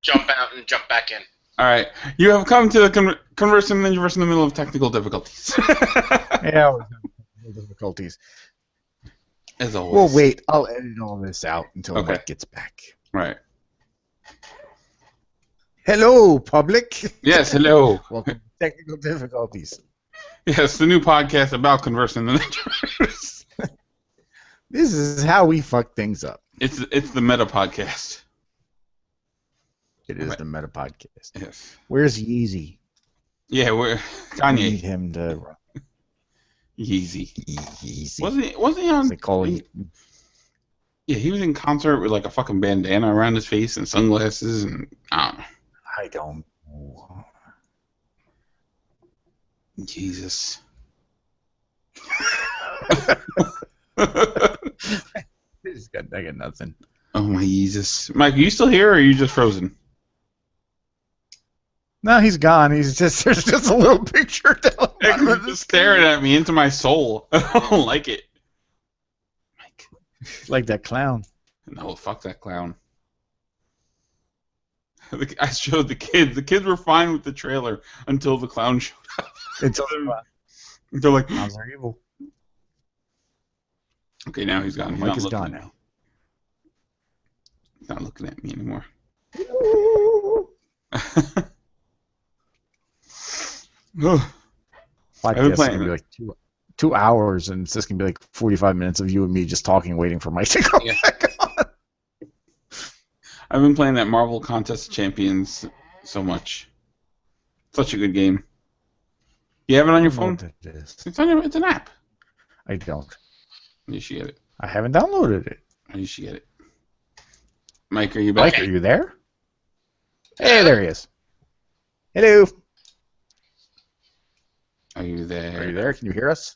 jump out and jump back in. All right. You have come to the Converse and Ninjaverse in the middle of technical difficulties. Yeah, we're having difficulties. As always. Well, wait. I'll edit all this out until Mike gets back. Right. Hello, public. Yes, hello. Welcome to Technical Difficulties. Yes, the new podcast about Converse and the Ninjaverse. This is how we fuck things up. It's the meta podcast. It is the meta podcast. Yes. Where's Yeezy? Yeah, we're I Kanye. need him to Yeezy. Yeezy. Wasn't he on? They call him. Yeah, he was in concert with like a fucking bandana around his face and sunglasses and I don't know. I don't know. Jesus. I got nothing. Oh my Jesus. Mike, are you still here or are you just frozen? No, he's gone. He's just there's just a little picture down He's just staring at me into my soul. I don't like it. Mike. like that clown. No, fuck that clown. I showed the kids. The kids were fine with the trailer until the clown showed up. They're like, clowns are evil. Okay, now he's gone. Mike is gone now. He's not looking at me anymore. Podcast is gonna be like 2 hours, and it's just gonna be like 45 minutes of you and me just talking, waiting for Mike to come back on. I've been playing that Marvel Contest of Champions so much. Such a good game. You have it on your phone? It's an app. I don't. You should get it. I haven't downloaded it. You should get it. Mike, are you back? Mike, are you there? Hey, there he is. Hello. Are you there? Are you there? Can you hear us?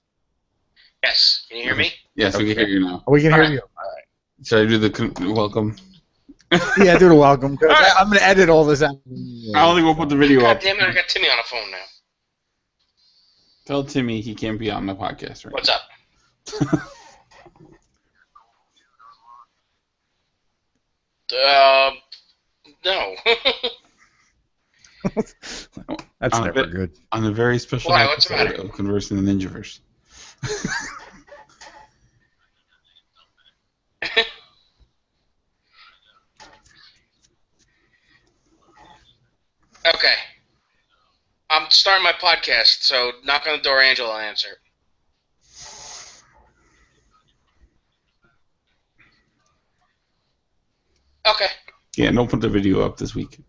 Yes. Can you hear me? Yes, we can hear you now. We can hear you. All right. Should I do the welcome? Yeah, do the welcome. Right. I'm going to edit all this out. I only will put the video God up. damn it, I got Timmy on the phone now. Tell Timmy he can't be on the podcast right What's up? No. That's never good. On a very special What's the episode matter? of Converse in the Ninjaverse. Okay. I'm starting my podcast, so knock on the door, Angela, will answer. Okay. Yeah, don't put the video up this week.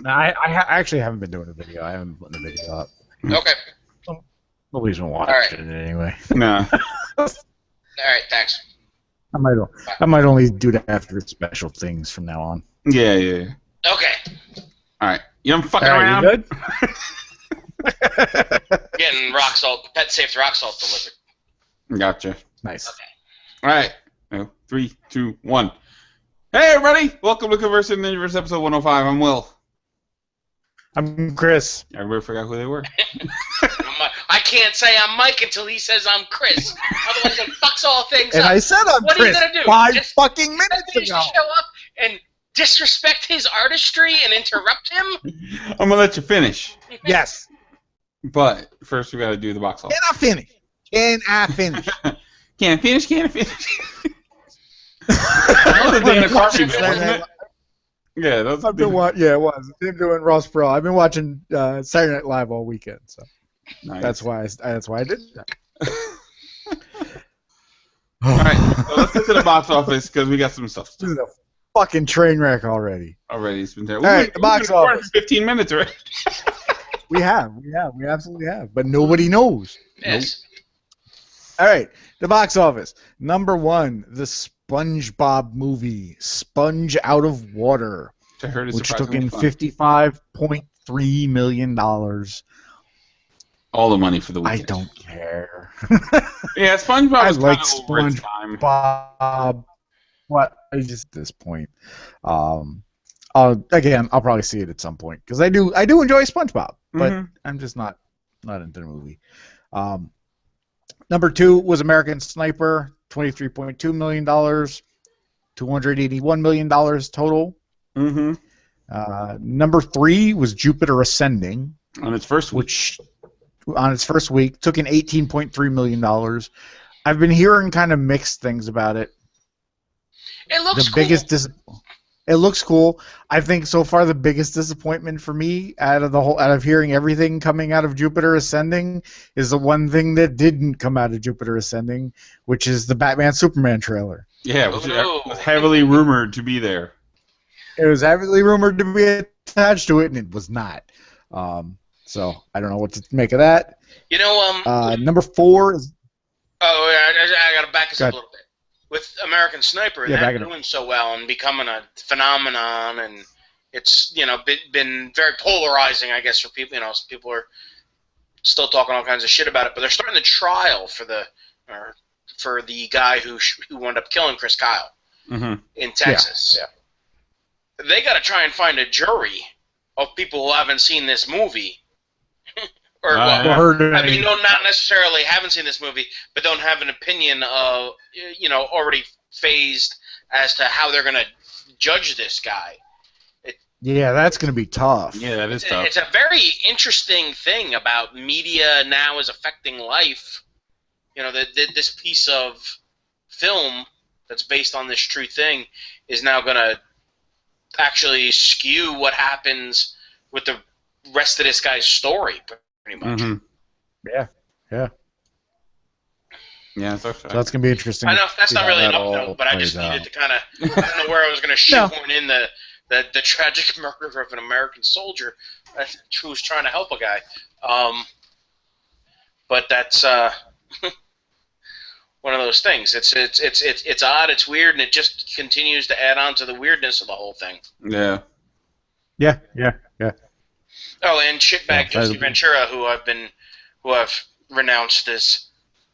No, I actually haven't been doing a video. I haven't put the video up. Okay. Nobody's been watching it anyway. Nah. All right, thanks. I might only do that after special things from now on. Yeah. Okay. All right. You don't fucking All right, around? you good? Getting rock salt, pet safe rock salt delivered. Gotcha. Nice. Okay. All right. 3, 2, 1. Hey, everybody! Welcome to Converse in the Ninjaverse episode 105. I'm Will. I'm Chris. Everybody forgot who they were. I can't say I'm Mike until he says I'm Chris. Otherwise, it fucks all things And up. I said I'm What Chris are you gonna do? 5 Just fucking minutes Just ago. show up and disrespect his artistry and interrupt him? I'm gonna let you finish, Yes. but first we gotta do the box office. Can I finish? Can't finish. That was a Dana Carvey bit, wasn't it? Yeah, that's. I've been it was. Him doing Ross Perot. I've been watching Saturday Night Live all weekend, so Nice. that's why I did that. All right, so let's get to the box office because we got some stuff to This do is a fucking train wreck already. already. It's been there. All right, the box office. 15 minutes already. We absolutely have, but nobody knows. Yes. All right, the box office. Number 1, the SpongeBob movie, Sponge Out of Water, I heard it's which took in surprisingly fun. $55.3 million. All the money for the I weekend. don't care. Yeah, SpongeBob I was like kind of over its time. SpongeBob. What? Just at this point. I'll probably see it at some point because I do enjoy SpongeBob, but I'm just not into the movie. Number 2 was American Sniper, $23.2 million, $281 million total. Number 3 was Jupiter Ascending. On its first week. Which, on its first week, took in $18.3 million. I've been hearing kind of mixed things about it. It looks cool. It looks cool. I think so far the biggest disappointment for me out of hearing everything coming out of Jupiter Ascending is the one thing that didn't come out of Jupiter Ascending, which is the Batman Superman trailer. Yeah, it was heavily rumored to be there. It was heavily rumored to be attached to it, and it was not. So I don't know what to make of that. You know, number 4 is. Oh, I got to back us up a little bit. With American Sniper, they're doing so well and becoming a phenomenon, and it's been very polarizing, I guess, for people. People are still talking all kinds of shit about it, but they're starting the trial for the guy who wound up killing Chris Kyle in Texas. Yeah. They got to try and find a jury of people who haven't seen this movie. Not necessarily haven't seen this movie, but don't have an opinion of, already phased as to how they're going to judge this guy. Yeah, that's going to be tough. Yeah, that is tough. It's a very interesting thing about media now is affecting life. This piece of film that's based on this true thing is now going to actually skew what happens with the rest of this guy's story. Pretty much. Yeah. Yeah, so that's gonna be interesting. I know that's not really an upnote, but I just needed to kind of. I don't know where I was going to shoehorn in the tragic murder of an American soldier who was trying to help a guy. But that's one of those things. It's odd, it's weird, and it just continues to add on to the weirdness of the whole thing. Yeah. Oh, and shitbag Jesse Ventura, who I've renounced as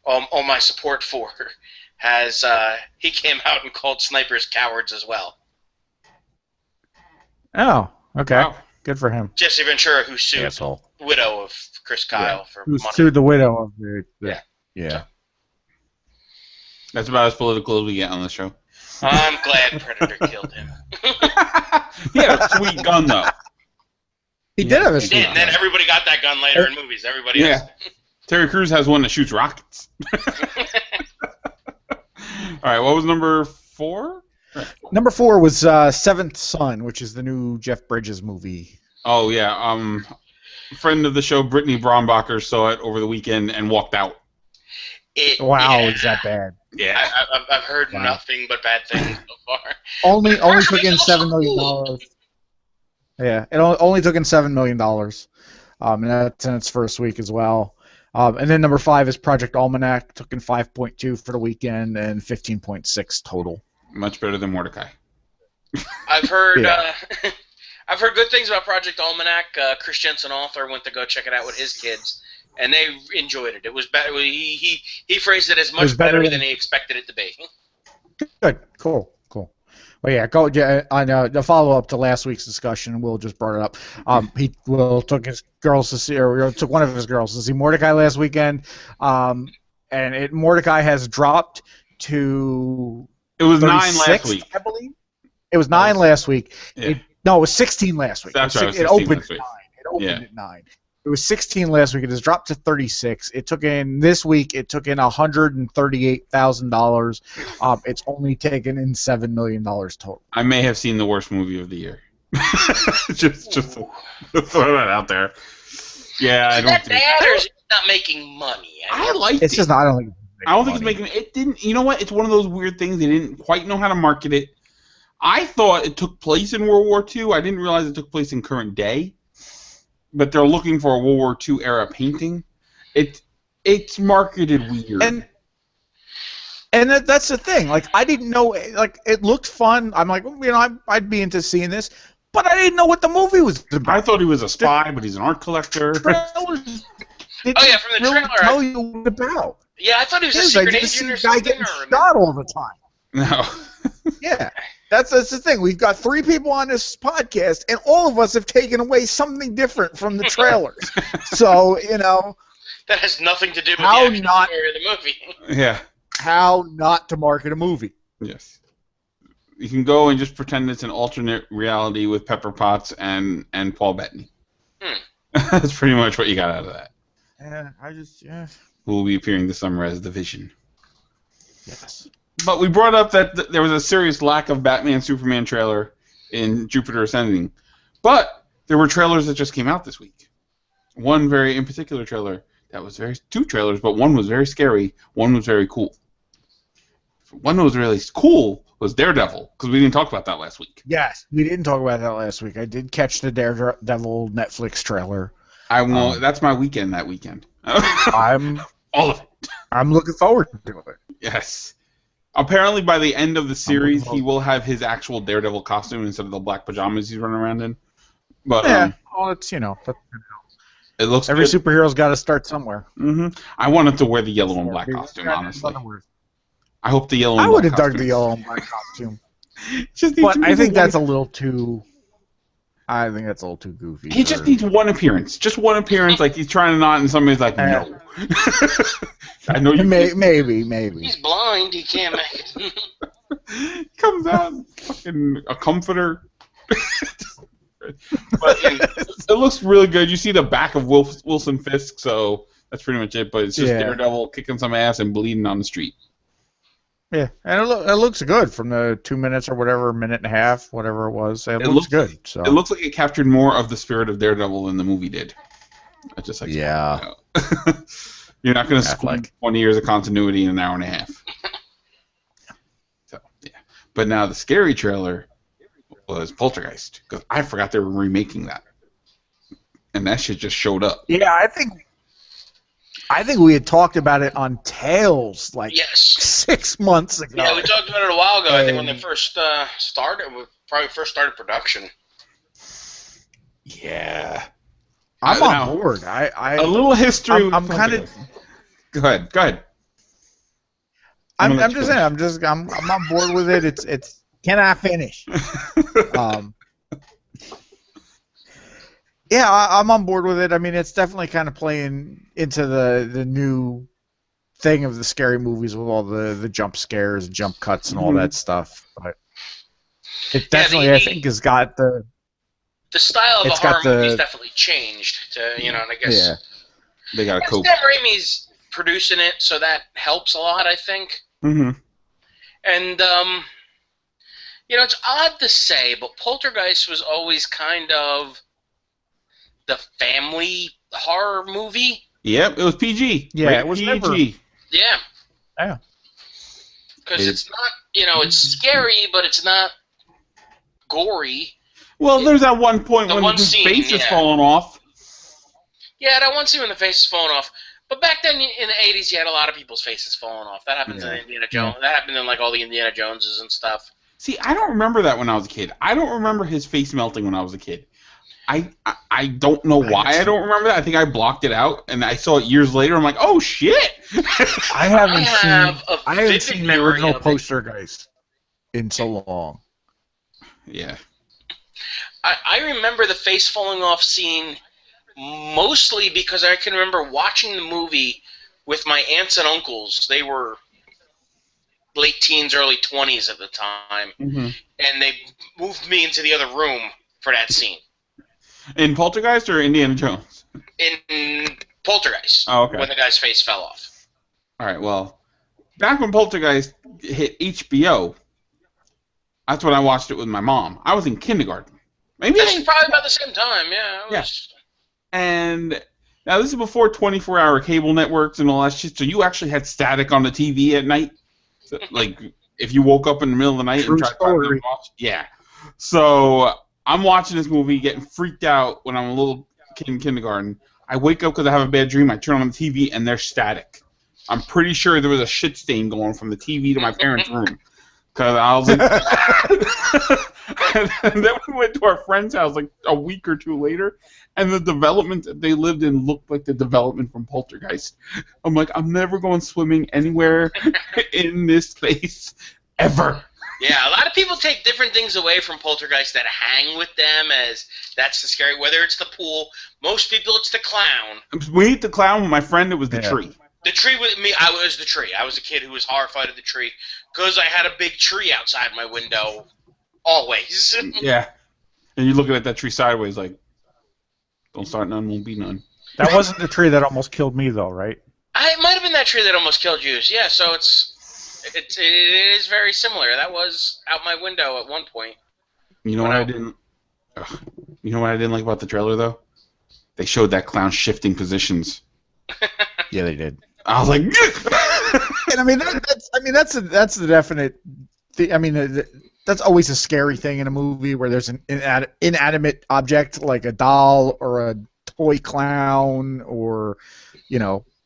all my support for, he came out and called snipers cowards as well. Oh, okay. Wow. Good for him. Jesse Ventura, who sued the widow of Chris Kyle for money. Who sued the widow of the Yeah. That's about as political as we get on the show. I'm glad Predator killed him. He had a sweet gun, though. He did have a sweet gun. And then everybody got that gun later in movies. Everybody else. Terry Crews has one that shoots rockets. All right, what was number 4? Number 4 was Seventh Son, which is the new Jeff Bridges movie. Oh, yeah. Friend of the show, Brittany Brombacher, saw it over the weekend and walked out. Is that bad? Yeah. I've heard nothing but bad things so far. Only took in $7 million. Yeah, it only took in $7 million. And that's in its first week as well. And then number 5 is Project Almanac, took in 5.2 for the weekend and 15.6 total. Much better than Mordecai. I've heard I've heard good things about Project Almanac. Chris Jensen, author, went to go check it out with his kids, and they enjoyed it. It was better. He phrased it as much better than he expected it to be. Good, cool. Well, on the follow-up to last week's discussion, Will just brought it up. Will took his girls to see, or took one of his girls to see Mordecai last weekend, and Mordecai has dropped to. It was 9 last week, I believe. It was 9 last week. Yeah. It was 16 last week. That's right. It opened at 9. It opened at 9. It was 16 last week. It has dropped to 36. It took in this week. It took in $138,000. It's only taken in $7 million total. I may have seen the worst movie of the year. just throw that out there. Yeah, I don't. That matters. It's not making money. I liked it's it. Just not. I don't think it's making. It didn't. You know what? It's one of those weird things. They didn't quite know how to market it. I thought it took place in World War II. I didn't realize it took place in current day. But they're looking for a World War II era painting. It's marketed weird. And that's the thing. Like, I didn't know. Like, it looked fun. I'm like, I'd be into seeing this, but I didn't know what the movie was about. I thought he was a spy, but he's an art collector. From the trailer, tell you what it's about. Yeah, I thought he was a secret agent or something. Guy getting shot all the time. No. Yeah. That's the thing. We've got 3 people on this podcast, and all of us have taken away something different from the trailers. So, that has nothing to do with the actual story of the movie. Yeah. How not to market a movie. Yes. You can go and just pretend it's an alternate reality with Pepper Potts and Paul Bettany. That's pretty much what you got out of that. Yeah. Who will be appearing this summer as the Vision. Yes. But we brought up that there was a serious lack of Batman-Superman trailer in Jupiter Ascending. But there were trailers that just came out this week. One very in particular trailer that was two trailers, but one was very scary, one was very cool. One that was really cool was Daredevil, because we didn't talk about that last week. Yes, we didn't talk about that last week. I did catch the Daredevil Netflix trailer. That's my weekend that weekend. I'm all of it. I'm looking forward to it. Yes. Apparently, by the end of the series, he will have his actual Daredevil costume instead of the black pajamas he's running around in. But yeah, well, it's it looks every good. superhero's got to start somewhere. Mm-hmm. I wanted to wear the yellow and black costume, honestly. I hope the yellow and black I would have costume. dug the yellow and black costume. But I think that's a little too. I think that's a little too goofy. He just needs one appearance. Just one appearance, like he's trying to not, and somebody's like, no. I know you. Maybe. He's blind. He can't make it. He comes out, fucking a comforter. But it looks really good. You see the back of Wilson Fisk, so that's pretty much it. But it's just Daredevil kicking some ass and bleeding on the street. Yeah, and it looks good from the 2 minutes or whatever, minute and a half, whatever it was. It looks good. So it looks like it captured more of the spirit of Daredevil than the movie did. I just like You're not going to squeeze 20 years of continuity in an hour and a half. So yeah, but now the scary trailer was Poltergeist, because I forgot they were remaking that, and that shit just showed up. Yeah, I think we had talked about it on Tales 6 months ago. Yeah, we talked about it a while ago. I think when they first started production. Yeah, I'm on board. A little history. I'm kind of. Go ahead. I'm just saying. I'm on board with it. It's. Can I finish? Yeah, I'm on board with it. I mean, it's definitely kind of playing into the new thing of the scary movies with all the jump scares and jump cuts and all that stuff. But it definitely, I think, has got the style of the horror movies definitely changed to, and I guess they got to cope. Sam Raimi's producing it, so that helps a lot, I think. Mm-hmm. And it's odd to say, but Poltergeist was always kind of the family horror movie. Yep, it was PG. Yeah, it was PG. never. Yeah. Because it's not, it's scary, but it's not gory. Well, there's that one point when his face is falling off. Yeah, that one scene when the face is falling off. But back then, in the 80s, you had a lot of people's faces falling off. That happens in Indiana Jones. That happened in, all the Indiana Joneses and stuff. See, I don't remember that when I was a kid. I don't remember his face melting when I was a kid. I don't know why I don't remember that. I think I blocked it out, and I saw it years later. I'm like, oh shit! I haven't seen the original Poltergeist in so long. Yeah. I remember the face falling off scene mostly because I can remember watching the movie with my aunts and uncles. They were late teens, early 20s at the time, and they moved me into the other room for that scene. In Poltergeist or Indiana Jones? In Poltergeist. Oh, okay. When the guy's face fell off. All right, well, back when Poltergeist hit HBO, that's when I watched it with my mom. I was in kindergarten. That's probably about the same time, yeah. Yes. And now this is before 24-hour cable networks and all that shit, so you actually had static on the TV at night? So, if you woke up in the middle of the night and tried to watch? Yeah. So I'm watching this movie, getting freaked out when I'm a little kid in kindergarten. I wake up because I have a bad dream. I turn on the TV, and there's static. I'm pretty sure there was a shit stain going from the TV to my parents' room. Because I was and then we went to our friend's house a week or two later, and the development that they lived in looked like the development from Poltergeist. I'm like, I'm never going swimming anywhere in this place ever. Yeah, a lot of people take different things away from Poltergeist that hang with them as that's the scary. Whether it's the pool, most people it's the clown. We ate the clown with my friend. It was the tree. The tree with me. I was the tree. I was a kid who was horrified of the tree Because I had a big tree outside my window, always. Yeah. And you're looking at that tree sideways like, don't start none, won't be none. That wasn't the tree that almost killed me, though, right? It might have been that tree that almost killed you. Yeah, so it is very similar. That was out my window at one point. You know what I didn't? You know what I didn't like about the trailer though? They showed that clown shifting positions. Yeah, they did. I was like, and I mean that's the definite. That's always a scary thing in a movie where there's an inanimate object like a doll or a toy clown or,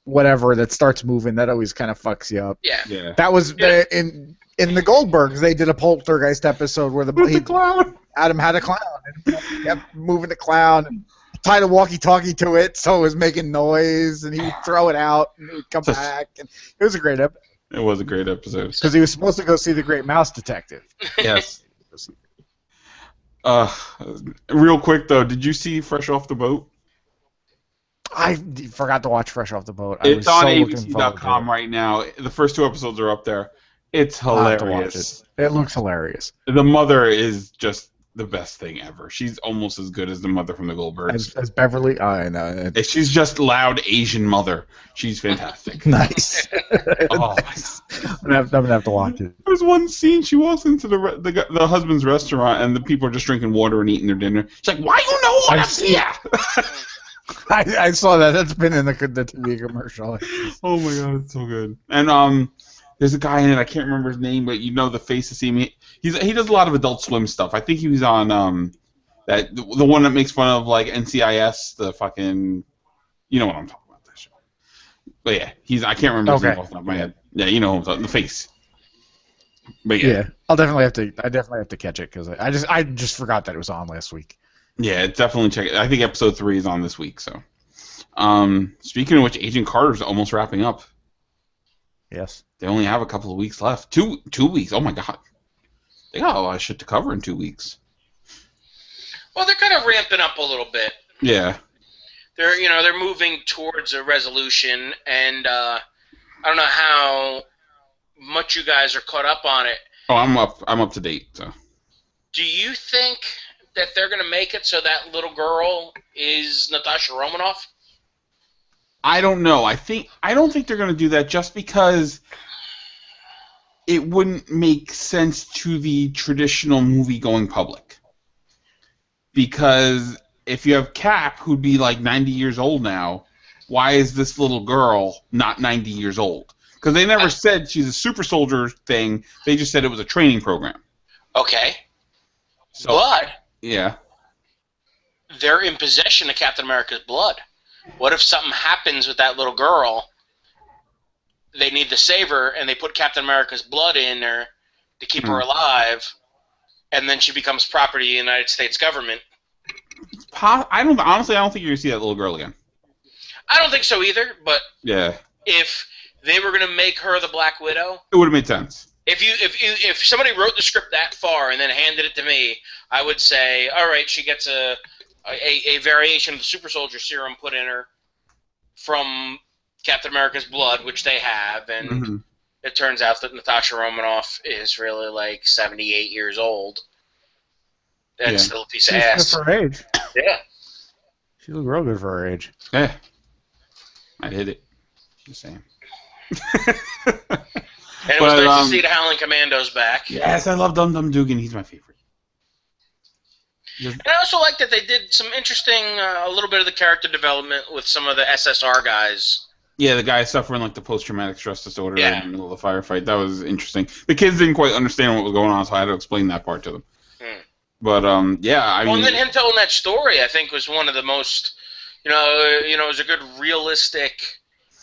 whatever that starts moving. That always kind of fucks you up. Yeah. That was in the Goldbergs. They did a Poltergeist episode where the clown. Adam had a clown and he kept moving the clown and tied a walkie-talkie to it so it was making noise, and he would throw it out and he would come back. And it was a great episode. It was a great episode. Because he was supposed to go see The Great Mouse Detective. Yes. Real quick, though, did you see Fresh Off the Boat? I forgot to watch Fresh Off the Boat. It's on ABC.com right now. The first 2 episodes are up there. It's hilarious. It looks hilarious. The mother is just the best thing ever. She's almost as good as the mother from the Goldbergs. As Beverly? I know. She's just loud Asian mother. She's fantastic. Nice. Oh, I'm gonna have to watch it. There's one scene. She walks into the husband's restaurant and the people are just drinking water and eating their dinner. She's like, "Why you know what I'm here?" I saw that. That's been in the TV commercial. Oh my god, it's so good. And there's a guy in it. I can't remember his name, but you know the face to see me. He does a lot of Adult Swim stuff. I think he was on the one that makes fun of like NCIS, the fucking, you know what I'm talking about. That show. But yeah, I can't remember his name off the top of my head. Yeah, you know the face. But yeah, I definitely have to catch it because I just forgot that it was on last week. Yeah, definitely check it. I think episode 3 is on this week. So, speaking of which, Agent Carter's almost wrapping up. Yes. They only have a couple of weeks left. Two weeks. Oh my god, they got a lot of shit to cover in 2 weeks. Well, they're kind of ramping up a little bit. Yeah. They're moving towards a resolution, and I don't know how much you guys are caught up on it. Oh, I'm up to date. So. Do you think that they're going to make it so that little girl is Natasha Romanoff? I don't know. I don't think they're going to do that just because it wouldn't make sense to the traditional movie-going public. Because if you have Cap, who'd be like 90 years old now, why is this little girl not 90 years old? Because they never said she's a super soldier thing. They just said it was a training program. Okay. So, but yeah, they're in possession of Captain America's blood. What if something happens with that little girl? They need to save her, and they put Captain America's blood in her to keep her alive, and then she becomes property of the United States government. I don't think you're gonna see that little girl again. I don't think so either. But yeah, if they were gonna make her the Black Widow, it would have made sense. If somebody wrote the script that far and then handed it to me, I would say, all right, she gets a variation of the super soldier serum put in her from Captain America's blood, which they have, and it turns out that Natasha Romanoff is really like 78 years old. That's still a piece of ass. She's good for her age. Yeah. She looks real good for her age. Yeah. I hit it. Just saying. And it was nice to see the Howling Commandos back. Yes, I love Dum Dum Dugan. He's my favorite. And I also like that they did some interesting, a little bit of the character development with some of the SSR guys. Yeah, the guy suffering like the post-traumatic stress disorder in the middle of the firefight. That was interesting. The kids didn't quite understand what was going on, so I had to explain that part to them. But I mean. And then him telling that story, I think, was one of the most, it was a good realistic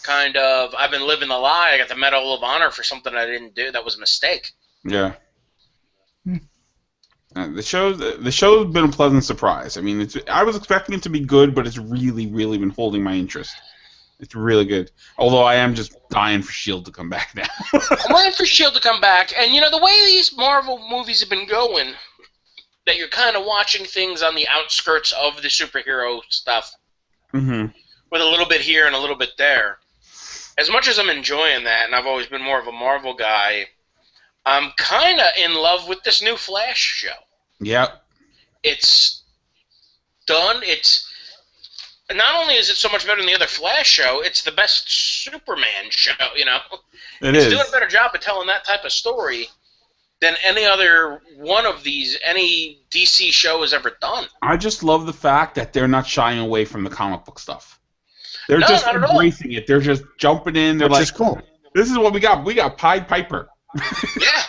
kind of. I've been living the lie. I got the Medal of Honor for something I didn't do. That was a mistake. Yeah. The show's been a pleasant surprise. I mean, I was expecting it to be good, but it's really, really been holding my interest. It's really good. Although I am just dying for S.H.I.E.L.D. to come back now. I'm waiting for S.H.I.E.L.D. to come back. And, the way these Marvel movies have been going, that you're kind of watching things on the outskirts of the superhero stuff. Mm-hmm. With a little bit here and a little bit there. As much as I'm enjoying that, and I've always been more of a Marvel guy, I'm kind of in love with this new Flash show. Yep. It's done. It's not only is it so much better than the other Flash show, it's the best Superman show. It's doing a better job of telling that type of story than any other one of these, any DC show has ever done. I just love the fact that they're not shying away from the comic book stuff. They're just embracing it. They're just jumping in. They're like, cool. This is what we got. We got Pied Piper. Yeah.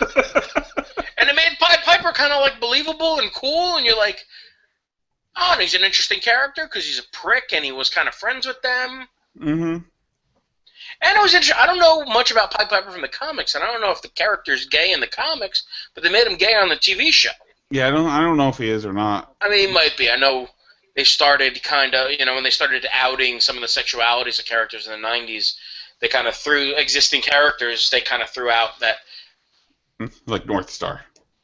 And it made Pied Piper kind of like believable and cool, and you're like, oh, and he's an interesting character because he's a prick and he was kind of friends with them. Mm-hmm. And it was interesting. I don't know much about Pied Piper from the comics, and I don't know if the character's gay in the comics, but they made him gay on the TV show. Yeah, I don't know if he is or not. I mean, he might be. I know they started kind of, when they started outing some of the sexualities of characters in the 90s, they kind of threw existing characters, they kind of threw out that... Like North Star.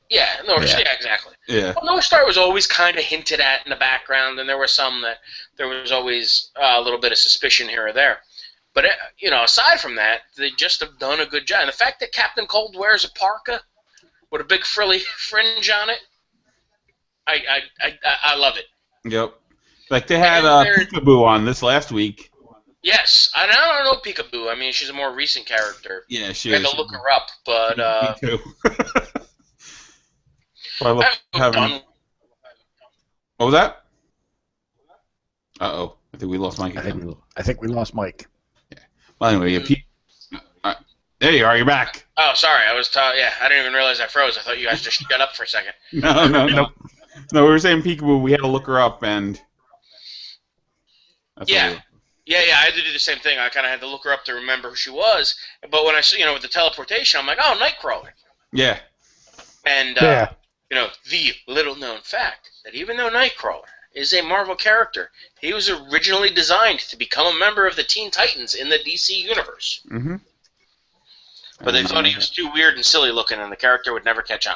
Yeah, exactly. Yeah. Well, North Star was always kind of hinted at in the background, and there were some that there was always a little bit of suspicion here or there. But, aside from that, they just have done a good job. And the fact that Captain Cold wears a parka with a big frilly fringe on it, I love it. Yep. Like they had Peekaboo on this last week. Yes. I don't know Peekaboo. I mean, she's a more recent character. Yeah, she is. I had to look her up, but... Me too. What was that? Uh-oh. I think we lost Mike again. I think we lost Mike. Yeah. Well, anyway, there you are. You're back. Oh, sorry. I didn't even realize I froze. I thought you guys just shut up for a second. No. No, we were saying Peekaboo. We had to look her up, and... Yeah, I had to do the same thing. I kind of had to look her up to remember who she was. But when I see, with the teleportation, I'm like, oh, Nightcrawler. Yeah. And, the little-known fact that even though Nightcrawler is a Marvel character, he was originally designed to become a member of the Teen Titans in the DC universe. Mm-hmm. But they thought he was too weird and silly looking, and the character would never catch on.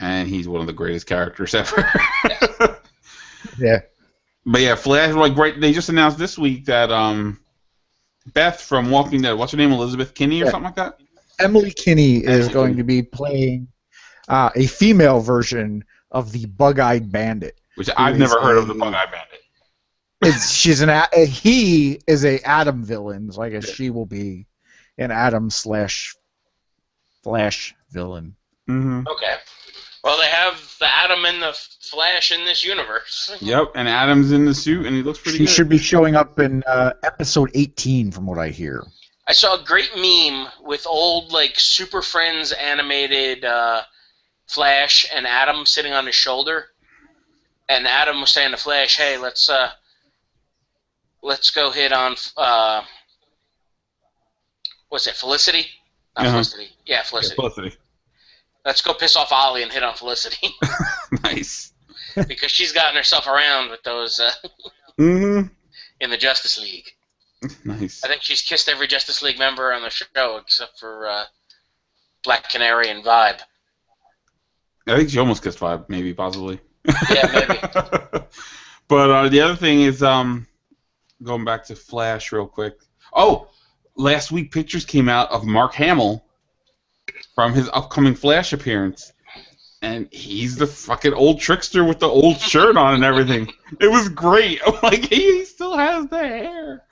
And he's one of the greatest characters ever. Yeah. But yeah, Flash, they just announced this week that Beth from Walking Dead, what's her name, Elizabeth Kinney or something like that? Emily Kinney is going to be playing a female version of the Bug-Eyed Bandit. Which I've never heard of the Bug-Eyed Bandit. He is a Atom villain, so I guess she will be an Atom/Flash villain. Mm-hmm. Okay. Well, they have the Atom and the Flash in this universe. Yep, and Atom's in the suit, and he looks pretty good. She should be showing up in episode 18, from what I hear. I saw a great meme with old, Super Friends animated Flash and Atom sitting on his shoulder. And Atom was saying to Flash, hey, let's go hit on, what's it, Felicity? Not Felicity. Yeah, Felicity. Yeah, Felicity. Let's go piss off Ollie and hit on Felicity. Nice. Because she's gotten herself around with those in the Justice League. Nice. I think she's kissed every Justice League member on the show except for Black Canary and Vibe. I think she almost kissed Vibe, maybe, possibly. Yeah, maybe. But the other thing is, going back to Flash real quick. Oh, last week pictures came out of Mark Hamill from his upcoming Flash appearance. And he's the fucking old trickster with the old shirt on and everything. It was great. I'm like, he still has the hair.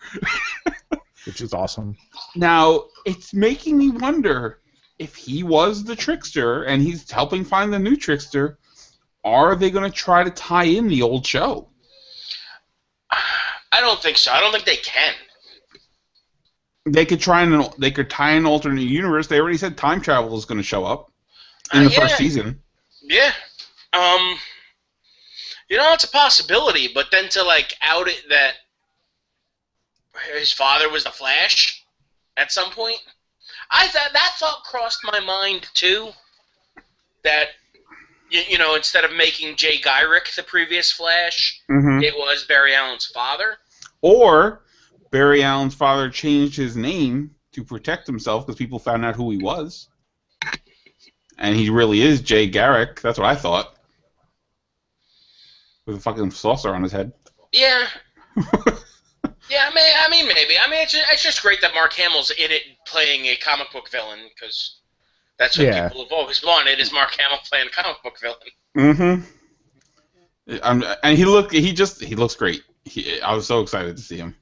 Which is awesome. Now, it's making me wonder if he was the trickster and he's helping find the new trickster, are they going to try to tie in the old show? I don't think so. I don't think they can. They could tie in an alternate universe. They already said time travel is going to show up in the first season. Yeah. It's a possibility, but then to out it that his father was the Flash at some point, that thought crossed my mind too. That instead of making Jay Garrick the previous Flash, it was Barry Allen's father. Or Barry Allen's father changed his name to protect himself because people found out who he was. And he really is Jay Garrick. That's what I thought. With a fucking saucer on his head. Yeah. Yeah, I mean, maybe. I mean, it's just great that Mark Hamill's in it playing a comic book villain, because That's what people have always wanted, is Mark Hamill playing a comic book villain. And he looks great. I was so excited to see him.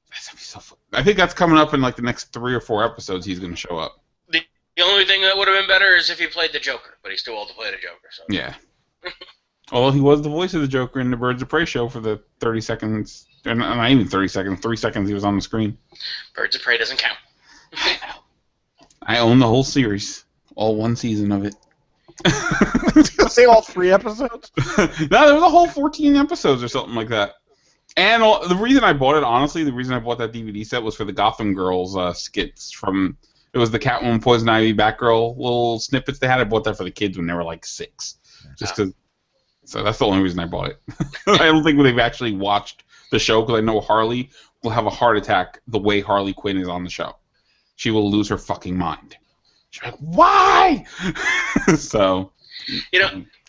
That's gonna be so fun. I think that's coming up in like the next 3 or 4 episodes. He's going to show up. The only thing that would have been better is if he played the Joker, but he's too old to play the Joker. So. Yeah. Although he was the voice of the Joker in the Birds of Prey show for the 30 seconds, not even 30 seconds, 3 seconds he was on the screen. Birds of Prey doesn't count. I own the whole series, all 1 season of it. Say all 3 episodes? No, there was a whole 14 episodes or something like that. And the reason I bought it, honestly, the reason I bought that DVD set was for the Gotham Girls skits from. It was the Catwoman, Poison Ivy, Batgirl little snippets they had. I bought that for the kids when they were like 6, just because. So that's the only reason I bought it. I don't think they've actually watched the show because I know Harley will have a heart attack the way Harley Quinn is on the show. She will lose her fucking mind. She's like, why? So.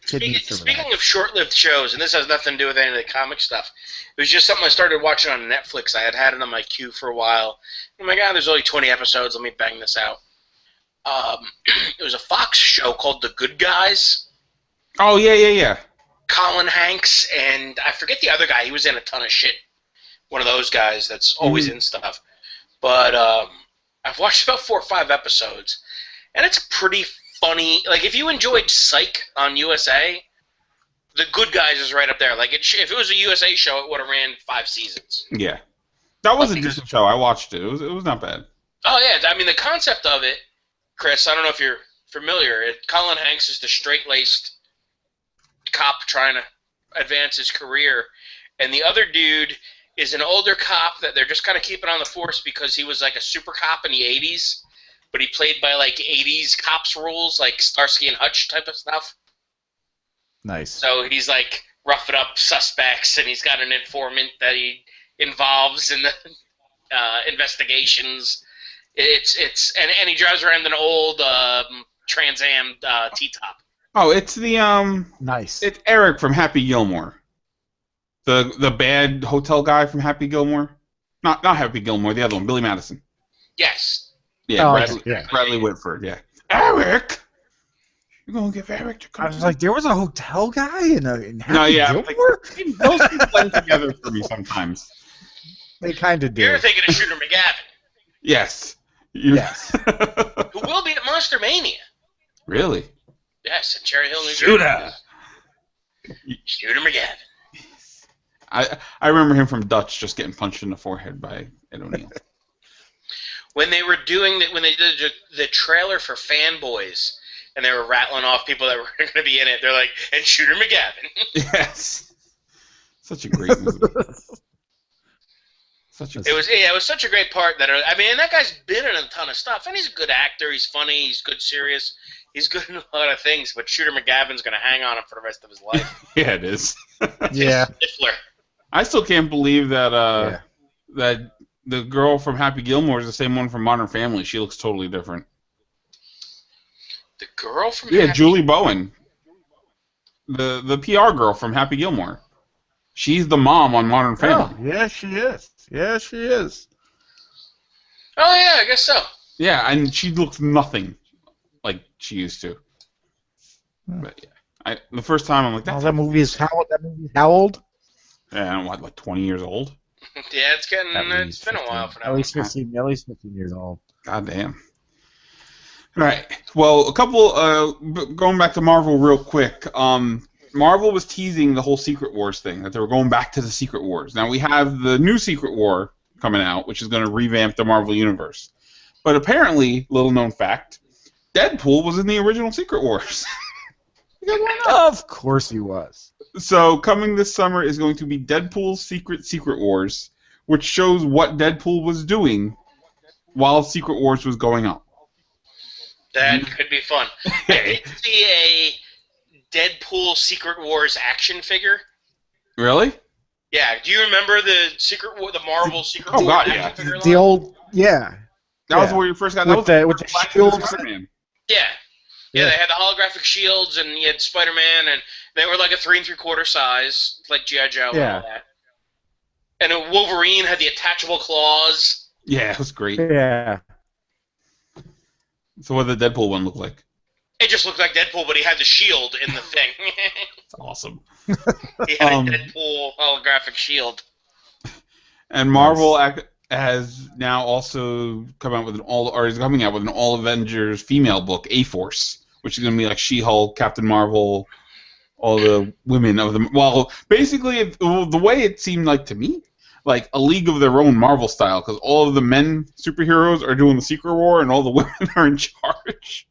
Speaking of short-lived shows, and this has nothing to do with any of the comic stuff, it was just something I started watching on Netflix. I had it on my queue for a while. Oh my god, there's only 20 episodes. Let me bang this out. It was a Fox show called The Good Guys. Oh, yeah. Colin Hanks, and I forget the other guy. He was in a ton of shit. One of those guys that's always in stuff. But I've watched about 4 or 5 episodes, and it's pretty funny. Like, if you enjoyed Psych on USA, The Good Guys is right up there. Like, if it was a USA show, it would have ran 5 seasons. Yeah. That was a decent show. I watched it. It was not bad. Oh, yeah. I mean, the concept of it, Chris, I don't know if you're familiar. Colin Hanks is the straight-laced cop trying to advance his career, and the other dude is an older cop that they're just kind of keeping on the force because he was like a super cop in the 80s, but he played by like 80s cops rules, like Starsky and Hutch type of stuff. Nice. So he's like roughing up suspects, and he's got an informant that he involves in the investigations. And he drives around an old Trans Am T-top. Oh, it's the Nice. It's Eric from Happy Gilmore. The bad hotel guy from Happy Gilmore. Not Happy Gilmore, the other one, Billy Madison. Yes. Yeah, Bradley Whitford, yeah. Eric! You're gonna give Eric to come. I was like, there was a hotel guy in Happy No, yeah. Gilmore? Those two blend together for me sometimes. They kind of do. You're thinking of Shooter McGavin. Yes. Yes. Who will be at Monster Mania. Really? Yes, in Cherry Hill, New Jersey. Shooter McGavin. I remember him from Dutch just getting punched in the forehead by Ed O'Neill. When they were doing when they did the trailer for Fanboys, and they were rattling off people that were going to be in it, they're like, and Shooter McGavin. Yes. Such a great movie. It was such a great part that that guy's been in a ton of stuff, and he's a good actor. He's funny. He's good, serious. He's good in a lot of things, but Shooter McGavin's going to hang on him for the rest of his life. Yeah, it is. Yeah. I still can't believe that that the girl from Happy Gilmore is the same one from Modern Family. She looks totally different. The girl from Julie Bowen, the PR girl from Happy Gilmore. She's the mom on Modern Family. Oh, yeah, she is. Yeah, she is. Oh yeah, I guess so. Yeah, and she looks nothing like she used to. But yeah, the first time I'm like, that movie is how old? Yeah, I don't know, like 20 years old. Yeah, it's been a while for that. At least 15 years old. God damn. All right. Well, a couple. Going back to Marvel real quick. Marvel was teasing the whole Secret Wars thing, that they were going back to the Secret Wars. Now we have the new Secret War coming out, which is going to revamp the Marvel Universe. But apparently, little known fact, Deadpool was in the original Secret Wars. Of course he was. So coming this summer is going to be Deadpool's Secret Wars, which shows what Deadpool was doing while Secret Wars was going on. That could be fun. I did see a Deadpool Secret Wars action figure. Really? Yeah. Do you remember the Marvel Secret Wars action figure line? The old, yeah. That was where you first got with the shields. Yeah. Yeah, they had the holographic shields, and you had Spider-Man, and they were like a 3 3/4 size, like G.I. Joe and all that. And Wolverine had the attachable claws. Yeah, it was great. Yeah. So what did the Deadpool one look like? It just looked like Deadpool, but he had the shield in the thing. It's awesome. He had a Deadpool holographic shield. And Marvel has now also come out with is coming out with an All Avengers female book, A-Force, which is going to be like She-Hulk, Captain Marvel, all the women of them. Well, basically, the way it seemed like to me, like a League of Their Own Marvel style, because all of the men superheroes are doing the Secret War, and all the women are in charge.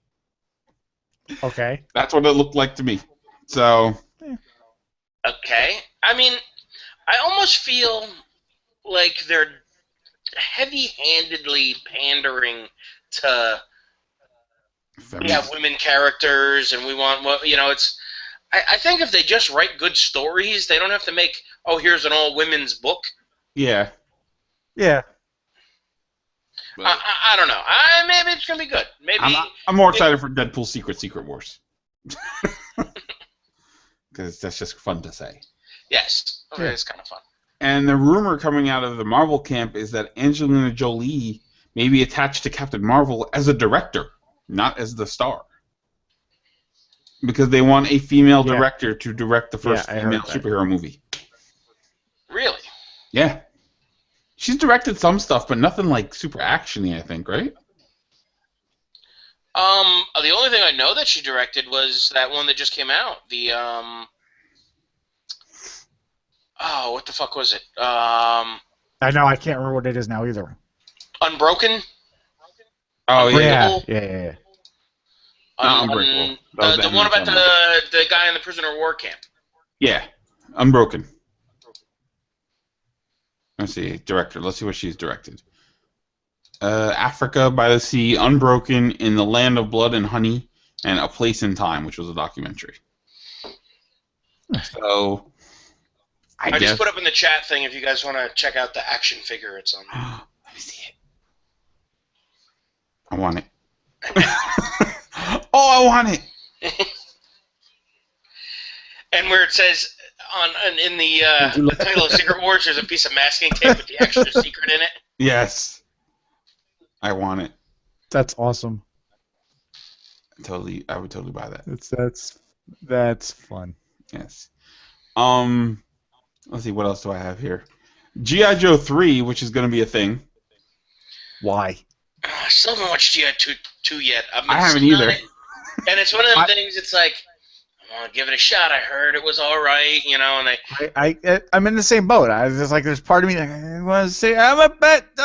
Okay. That's what it looked like to me. So. Okay. I mean, I almost feel like they're heavy-handedly pandering to women characters, and we want it's. I think if they just write good stories, they don't have to make here's an all-women's book. Yeah. Yeah. I don't know. Maybe it's gonna be good. Maybe I'm more excited for Deadpool Secret Wars. Because that's just fun to say. Yes. Okay, it's kind of fun. And the rumor coming out of the Marvel camp is that Angelina Jolie may be attached to Captain Marvel as a director, not as the star. Because they want a female director to direct the first female superhero movie. Really? Yeah. She's directed some stuff, but nothing like super actiony, I think, right? The only thing I know that she directed was that one that just came out. The what the fuck was it? I know, I can't remember what it is now either. Unbroken? Oh, yeah. Not Unbreakable. The one about the guy in the prisoner of war camp. Yeah. Unbroken. Let's see. Director. Let's see what she's directed. Africa by the Sea, Unbroken, In the Land of Blood and Honey, and A Place in Time, which was a documentary. So, I guess... just put up in the chat thing if you guys want to check out the action figure it's on. Let me see it. I want it. I want it! And where it says in the title of Secret Wars, there's a piece of masking tape with the extra secret in it. Yes. I want it. That's awesome. I would totally buy that. That's fun. Yes. Let's see, what else do I have here? G.I. Joe 3, which is going to be a thing. Why? I still haven't watched G.I. 2 yet. I haven't either. And it's one of them things, it's like, I want to give it a shot. I heard it was all right, and I'm in the same boat. I was just like, there's part of me that I want to say, I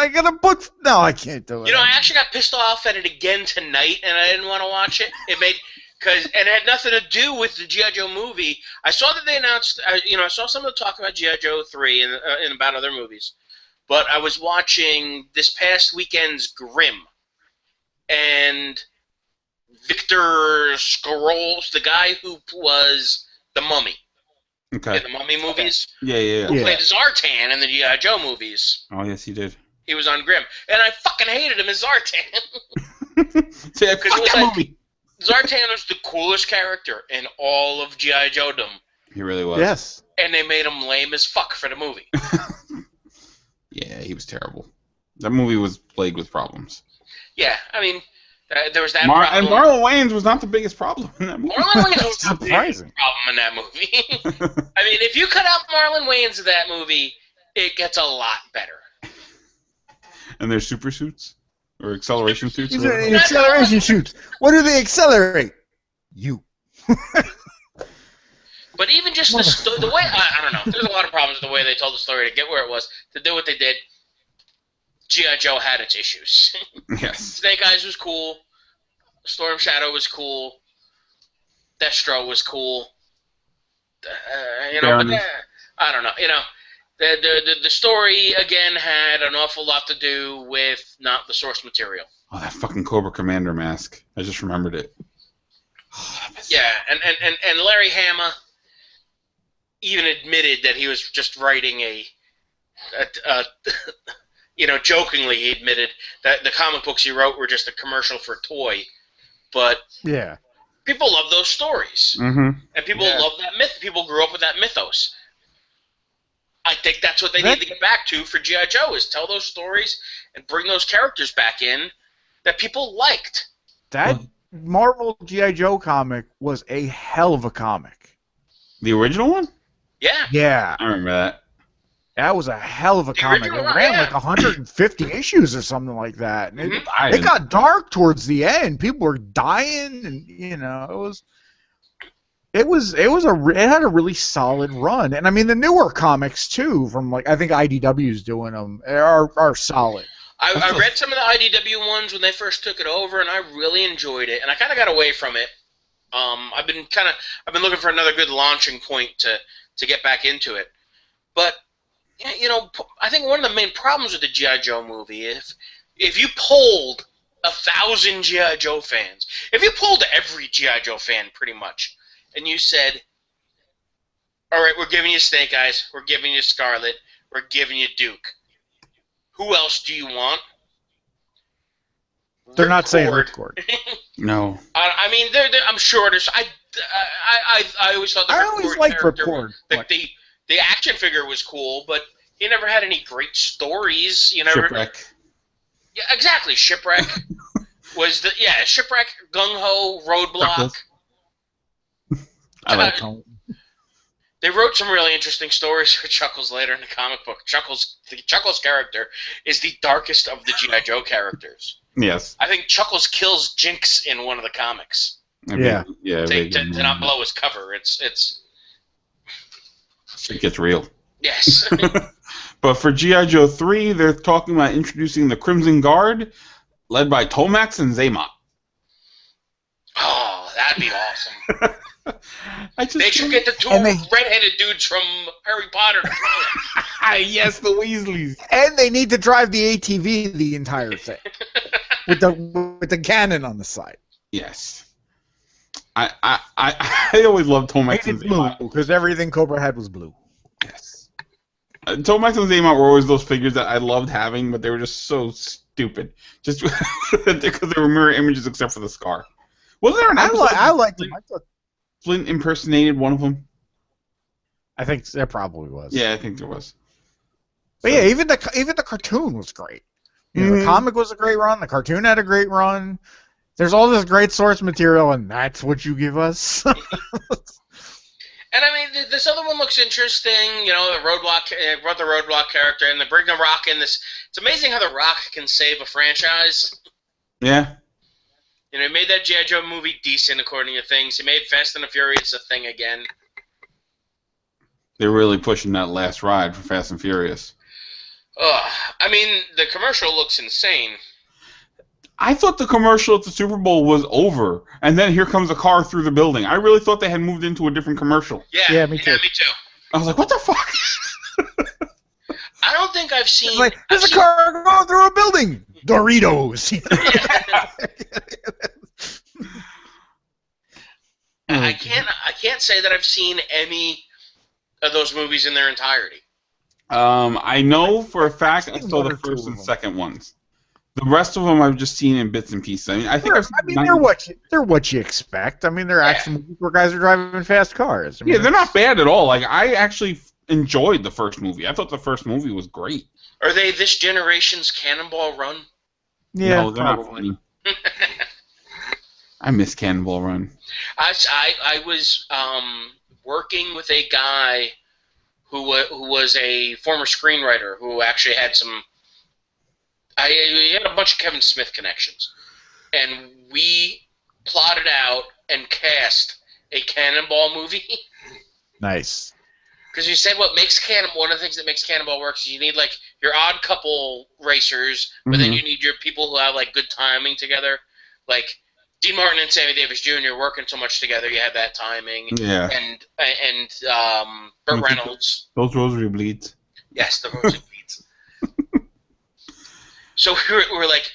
got a book. No, I can't do it. I actually got pissed off at it again tonight, and I didn't want to watch it. And it had nothing to do with the G.I. Joe movie. I saw that they announced, I saw some of the talk about G.I. Joe 3 and about other movies. But I was watching this past weekend's Grimm, and Victor Scrolls, the guy who was the Mummy. Okay. In the Mummy movies. Yeah. Who played Zartan in the G.I. Joe movies. Oh, yes, he did. He was on Grimm. And I fucking hated him as Zartan. See, fuck that movie. Zartan was the coolest character in all of G.I. Joe-dom. He really was. Yes. And they made him lame as fuck for the movie. Yeah, he was terrible. That movie was plagued with problems. Yeah, I mean, there was that problem. And Marlon Wayans was not the biggest problem in that movie. Marlon Wayans was the biggest problem in that movie. I mean, if you cut out Marlon Wayans of that movie, it gets a lot better. And their super suits? Or acceleration suits? Acceleration suits. What do they accelerate? You. But even just the way, I don't know, there's a lot of problems with the way they told the story to get where it was, to do what they did. G.I. Joe had its issues. Yes. Snake Eyes was cool. Storm Shadow was cool. Destro was cool. But I don't know. The story, again, had an awful lot to do with not the source material. Oh, that fucking Cobra Commander mask. I just remembered it. Yeah, and Larry Hama even admitted that he was just writing jokingly he admitted that the comic books he wrote were just a commercial for a toy. But yeah, people love those stories. Mm-hmm. And people love that myth. People grew up with that mythos. I think that's what they need to get back to for G.I. Joe, is tell those stories and bring those characters back in that people liked. That Marvel G.I. Joe comic was a hell of a comic. The original one? Yeah. Yeah. I remember that. That was a hell of a comic. It ran like 150 issues or something like that. And it got dark towards the end. People were dying, and it had a really solid run. And I mean, the newer comics too, from like I think IDW's doing them, are solid. I read some of the IDW ones when they first took it over, and I really enjoyed it. And I kind of got away from it. I've been looking for another good launching point to get back into it. But I think one of the main problems with the G.I. Joe movie, if you polled 1,000 G.I. Joe fans, if you polled every G.I. Joe fan pretty much, and you said, all right, we're giving you Snake Eyes, we're giving you Scarlet, we're giving you Duke. Who else do you want? They're not saying Ripcord. No. I mean, I'm sure there's. I always thought the I always liked Ripcord. The action figure was cool, but he never had any great stories. Shipwreck. Yeah, exactly. Shipwreck was Shipwreck, Gung Ho, Roadblock. I like They wrote some really interesting stories for Chuckles later in the comic book. The Chuckles character is the darkest of the G.I. Joe characters. Yes. I think Chuckles kills Jinx in one of the comics. Yeah. To not blow his cover. It gets real. Yes. But for G.I. Joe 3, they're talking about introducing the Crimson Guard, led by Tomax and Zaymot. Oh, that'd be awesome. They should get the two red-headed dudes from Harry Potter to play it. Yes, the Weasleys. And they need to drive the ATV the entire thing with the cannon on the side. Yes. I always loved Tomax and Zaymot because everything Cobra had was blue. Yes. Tomax and Zaymot were always those figures that I loved having, but they were just so stupid. Just because they were mirror images except for the scar. Wasn't there an episode? I liked them. I thought Flint impersonated one of them. I think there probably was. Yeah, I think there was. But yeah, even the cartoon was great. The comic was a great run. The cartoon had a great run. There's all this great source material, and that's what you give us. And I mean, this other one looks interesting. The Roadblock brought the Roadblock character, and they bring the Rock in this. It's amazing how the Rock can save a franchise. Yeah. He made that G.I. Joe movie decent according to things. He made Fast and the Furious a thing again. They're really pushing that last ride for Fast and Furious. I mean, the commercial looks insane. I thought the commercial at the Super Bowl was over, and then here comes a car through the building. I really thought they had moved into a different commercial. Yeah, me too. I was like, what the fuck? I don't think I've seen... There's a car going through a building! Doritos! I can't say that I've seen any of those movies in their entirety. I know for a fact I saw the first and second ones. The rest of them I've just seen in bits and pieces. They're what you expect. I mean, they're action movies where guys are driving fast cars. They're not bad at all. Like, I actually enjoyed the first movie. I thought the first movie was great. Are they this generation's Cannonball Run? Yeah, no, they're not funny. I miss Cannonball Run. I was working with a guy who was a former screenwriter who actually had some. He had a bunch of Kevin Smith connections, and we plotted out and cast a Cannonball movie. Nice. Because you said one of the things that makes Cannonball work is you need like your odd couple racers, but then you need your people who have like good timing together, like Dean Martin and Sammy Davis Jr. working so much together. You have that timing. Yeah. And Burt Reynolds. Those rosary bleeds. Yes, the rosary bleeds. So we're like,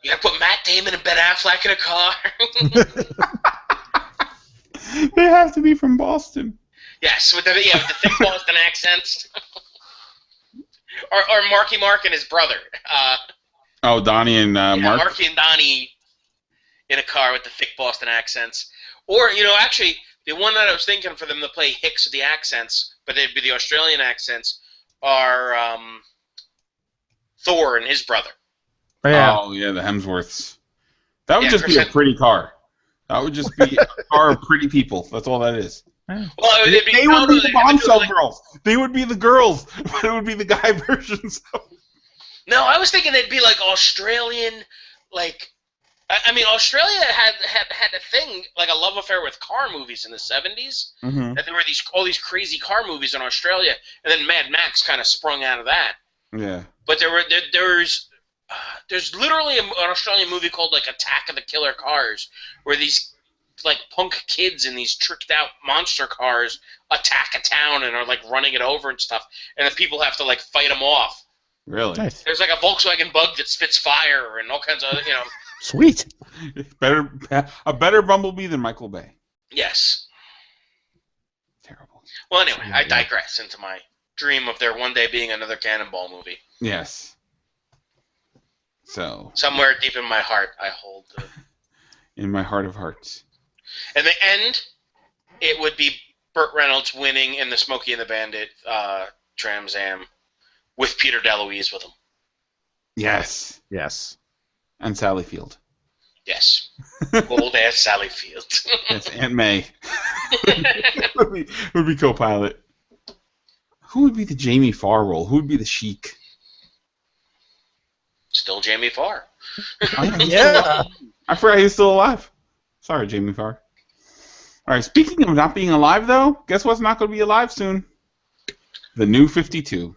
you gotta put Matt Damon and Ben Affleck in a car. They have to be from Boston. Yes, with the thick Boston accents. or Marky Mark and his brother. Donnie and Mark? Marky and Donnie in a car with the thick Boston accents. Or, actually, the one that I was thinking for them to play Hicks with the accents, but they'd be the Australian accents, are Thor and his brother. Yeah. Oh, yeah, the Hemsworths. That would just be a pretty car. That would just be a car of pretty people. That's all that is. Well, they would be the bombshell girls. They would be the girls, but it would be the guy versions of. No, I was thinking they'd be like Australian, like. I mean, Australia had a thing, like a love affair with car movies in the 70s. Mm-hmm. That there were all these crazy car movies in Australia, and then Mad Max kind of sprung out of that. Yeah. But there's literally an Australian movie called like Attack of the Killer Cars, where these like punk kids in these tricked out monster cars attack a town and are like running it over and stuff, and the people have to like fight them off. Really? Nice. There's like a Volkswagen Bug that spits fire and all kinds of Sweet. A better Bumblebee than Michael Bay. Yes. Terrible. Well, anyway, I digress into my dream of there one day being another Cannonball movie. Yes. So. Somewhere deep in my heart, I hold. In my heart of hearts. In the end, it would be Burt Reynolds winning in the Smokey and the Bandit Trans Am with Peter DeLuise with him. Yes. Yes. And Sally Field. Yes. Old-ass Sally Field. Yes, Aunt May. would be co-pilot. Who would be the Jamie Farr role? Who would be the Sheik? Still Jamie Farr. Yeah. I forgot he was still alive. Sorry, Jamie Farr. All right, speaking of not being alive, though, guess what's not going to be alive soon? The New 52.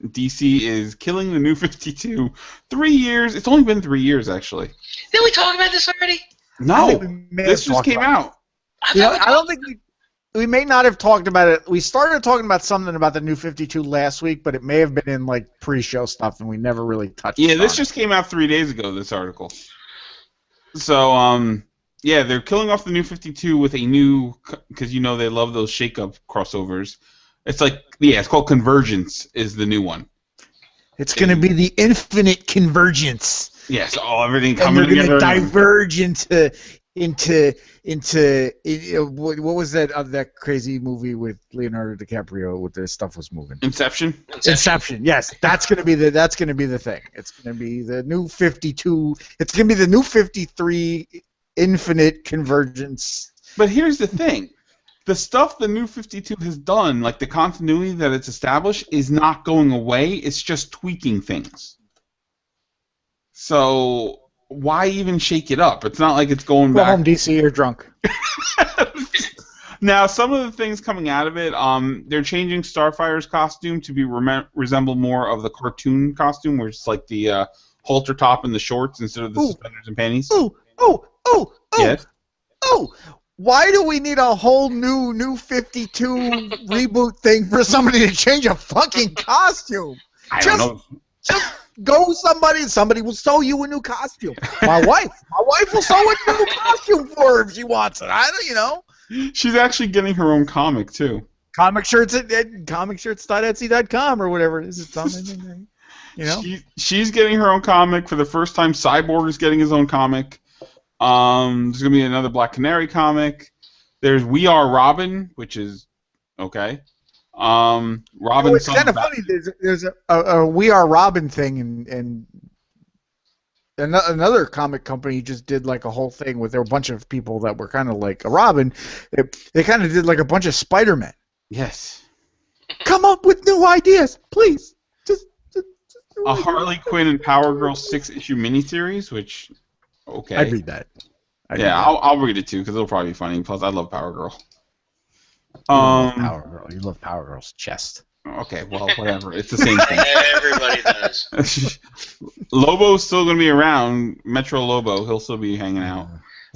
DC is killing the New 52. 3 years. It's only been 3 years, actually. Did we talk about this already? No. This just came out. I don't think we may not have talked about it. We started talking about something about the New 52 last week, but it may have been in like pre-show stuff, and we never really touched on it. Yeah, this just came out 3 days ago, this article. So, yeah, they're killing off the New 52 with a new, because you know they love those shake-up crossovers. It's like, yeah, it's called Convergence is the new one. It's going to be the infinite convergence. Yes, everything coming together. And they're going to diverge into what was that crazy movie with Leonardo DiCaprio with the stuff was moving? Inception. Yes, that's going to be the thing. It's going to be the New 52. It's going to be the New 53 infinite convergence. But here's the thing. The stuff the New 52 has done, like the continuity that it's established, is not going away. It's just tweaking things. So why even shake it up? It's not like it's going back. Go home, DC. You're drunk. Now, some of the things coming out of it, they're changing Starfire's costume to resemble more of the cartoon costume, where it's like the halter top and the shorts instead of the suspenders and panties. Yes. Why do we need a whole new 52 reboot thing for somebody to change a fucking costume? I don't know. Just go somebody will sew you a new costume. My wife will sew a new costume for her if she wants it. I don't, you know. She's actually getting her own comic too. Comic shirts at comicshirts.etsy.com or whatever it is. It's something, you know. She's getting her own comic for the first time. Cyborg is getting his own comic. There's gonna be another Black Canary comic. There's We Are Robin, which is okay. Robin. It's kind of funny. There's a We Are Robin thing, and another comic company just did like a whole thing with a bunch of people that were kind of like a Robin. They kind of did like a bunch of Spider-Man. Yes. Come up with new ideas, please. Just a Harley Quinn and Power Girl 6-issue miniseries, which. Okay. I'd read that. I'll read it too because it'll probably be funny. Plus, I love Power Girl. You love Power Girl's chest. Okay, well, whatever. It's the same thing. Everybody does. Lobo's still going to be around. Metro Lobo, he'll still be hanging out.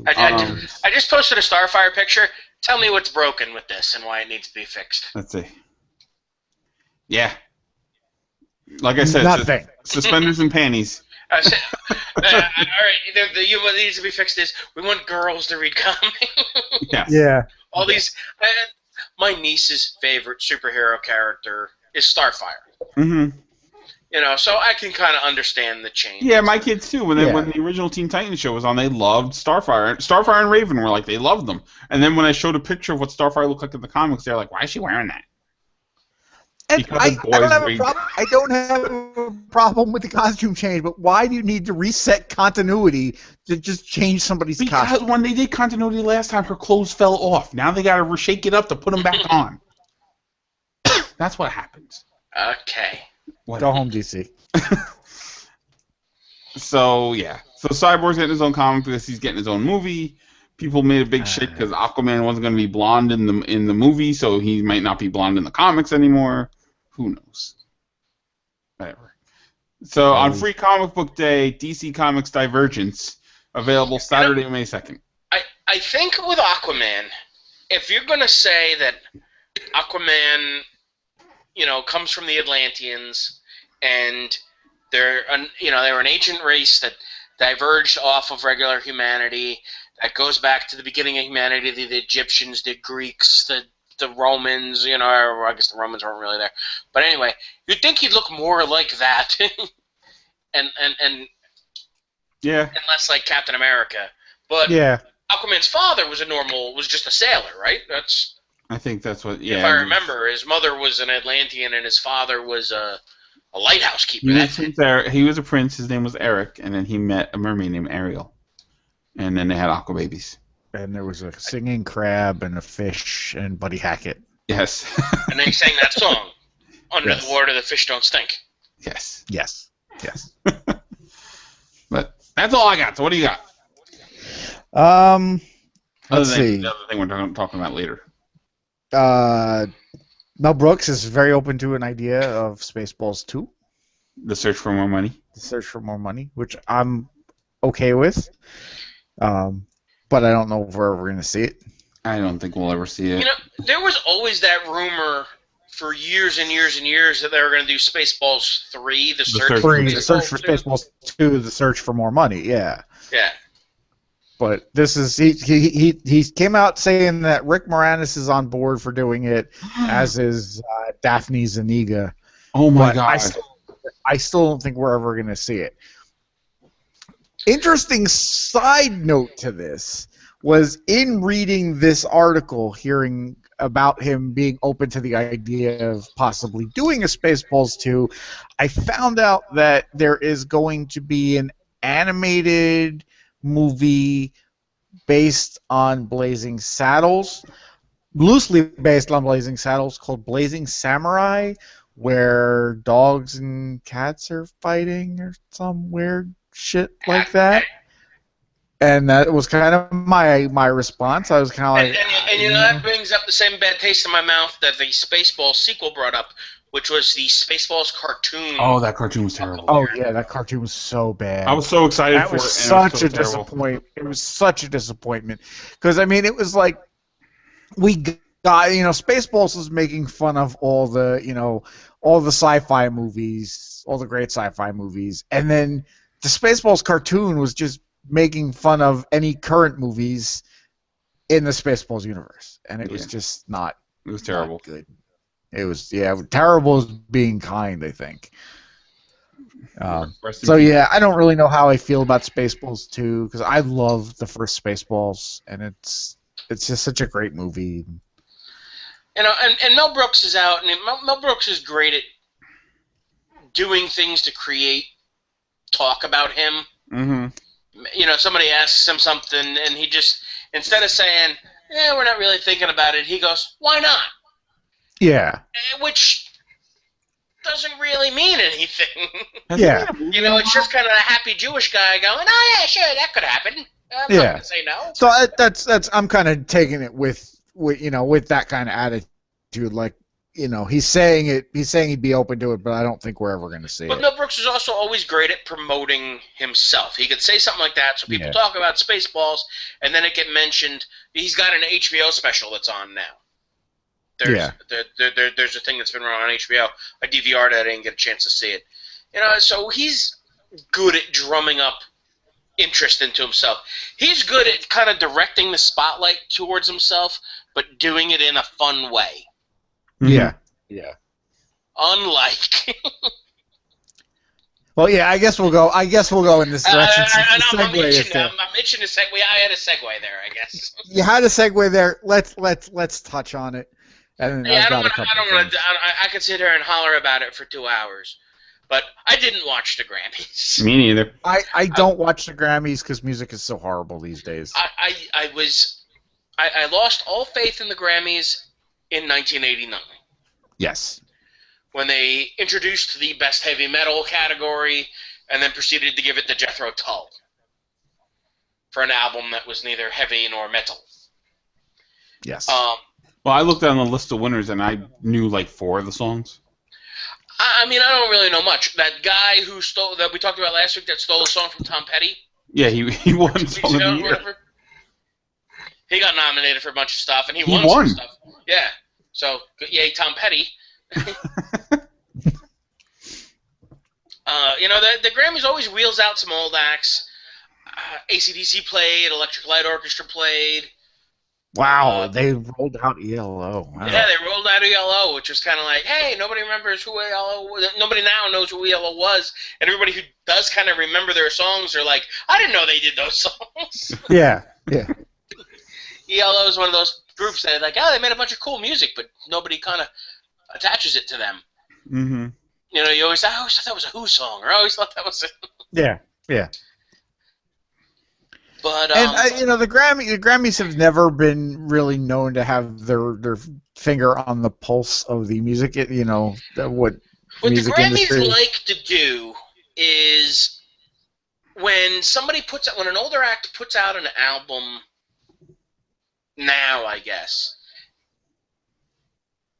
I just posted a Starfire picture. Tell me what's broken with this and why it needs to be fixed. Let's see. Yeah. Like I said, nothing. Suspenders and panties. All right, what needs to be fixed is we want girls to read comics. Yeah. All these. My niece's favorite superhero character is Starfire. Mm-hmm. You know, so I can kind of understand the change. Yeah, my kids too. When the original Teen Titans show was on, they loved Starfire. Starfire and Raven were like, they loved them. And then when I showed a picture of what Starfire looked like in the comics, they're like, why is she wearing that? And I don't have a problem. I don't have a problem with the costume change, but why do you need to reset continuity to just change somebody's costume? Because when they did continuity last time, her clothes fell off. Now they got to shake it up to put them back on. That's what happens. Okay. Go home, DC. So Cyborg's getting his own comic because he's getting his own movie. People made a big shit because Aquaman wasn't going to be blonde in the movie, so he might not be blonde in the comics anymore. Who knows? Whatever. So on Free Comic Book Day, DC Comics Divergence, available Saturday, May 2nd. I think with Aquaman, if you're going to say that Aquaman, comes from the Atlanteans, and they're an ancient race that diverged off of regular humanity, that goes back to the beginning of humanity, the Egyptians, the Greeks, the Romans, or I guess the Romans weren't really there. But anyway, you'd think he'd look more like that, and less like Captain America. But Aquaman's father was just a sailor, right? I think that's what. If I remember, his mother was an Atlantean, and his father was a lighthouse keeper. He was a prince. His name was Eric, and then he met a mermaid named Ariel. And then they had aqua babies. And there was a singing crab and a fish and Buddy Hackett. Yes. And they sang that song, Under the Water, the Fish Don't Stink. Yes. Yes. But that's all I got. So what do you got? Let's see. The other thing we're talking about later. Mel Brooks is very open to an idea of Spaceballs 2. The Search for More Money. The Search for More Money, which I'm okay with. But I don't know if we're ever going to see it. I don't think we'll ever see it. There was always that rumor for years and years and years that they were going to do Spaceballs 3, the Search for Spaceballs 2, The Search for More Money, yeah. Yeah. But this is he came out saying that Rick Moranis is on board for doing it, as is Daphne Zuniga. Oh my God! I still don't think we're ever going to see it. Interesting side note to this was in reading this article, hearing about him being open to the idea of possibly doing a Spaceballs 2, I found out that there is going to be an animated movie based on Blazing Saddles, loosely based on Blazing Saddles, called Blazing Samurai, where dogs and cats are fighting or some weird shit like that. And that was kind of my response. I was kind of like... And that brings up the same bad taste in my mouth that the Spaceballs sequel brought up, which was the Spaceballs cartoon. Oh, that cartoon was terrible. Oh, yeah, that cartoon was so bad. I was so excited for it. It was such a disappointment. Because, I mean, it was like we got, Spaceballs was making fun of all the sci-fi movies, all the great sci-fi movies. And then the Spaceballs cartoon was just making fun of any current movies in the Spaceballs universe. And it was just not... It was terrible. Good. It was, terrible is being kind, I think. I don't really know how I feel about Spaceballs 2, because I love the first Spaceballs, and it's just such a great movie. And Mel Brooks is out, and Mel Brooks is great at doing things to create talk about him. Mm-hmm. Somebody asks him something, and he just, instead of saying, we're not really thinking about it, he goes, why not? Yeah. Which doesn't really mean anything. Yeah. It's just kind of a happy Jewish guy going, oh, yeah, sure, that could happen. I'm not going to say no. So that's I'm kind of taking it with that kind of attitude, like, he's saying he'd be open to it, but I don't think we're ever going to see it. But Mel Brooks is also always great at promoting himself. He could say something like that, so people talk about Spaceballs, and then it get mentioned. He's got an HBO special that's on now. There's a thing that's been running on HBO. I DVR'd it. I didn't get a chance to see it. So he's good at drumming up interest into himself. He's good at kind of directing the spotlight towards himself, but doing it in a fun way. Yeah. Unlike. Well, yeah. I guess we'll go in this direction. I'm itching to segue. I had a segue there, I guess. You had a segue there. Let's touch on it. And Yeah, I've got a couple. I don't want to. I could sit here and holler about it for 2 hours, but I didn't watch the Grammys. Me neither. I don't watch the Grammys because music is so horrible these days. I lost all faith in the Grammys in 1989. Yes. When they introduced the best heavy metal category and then proceeded to give it to Jethro Tull for an album that was neither heavy nor metal. Yes. Well, I looked on the list of winners and I knew like 4 of the songs. I mean, I don't really know much. That guy who stole that we talked about last week that stole a song from Tom Petty. Yeah, he won Song of the Year. He got nominated for a bunch of stuff and he won some stuff. Yeah. So yay, Tom Petty. The Grammys always wheels out some old acts. AC/DC played, Electric Light Orchestra played. Wow, they rolled out ELO. Wow. Yeah, they rolled out ELO, which was kind of like, hey, nobody remembers who ELO was. Nobody now knows who ELO was, and everybody who does kind of remember their songs are like, I didn't know they did those songs. Yeah. ELO is one of those groups that like, oh, they made a bunch of cool music, but nobody kind of attaches it to them. Mm-hmm. You always thought that was a Who song, or I always thought that was it. Yeah. But the Grammys have never been really known to have their finger on the pulse of the music. What music the Grammys industry like to do is when an older act puts out an album now, I guess.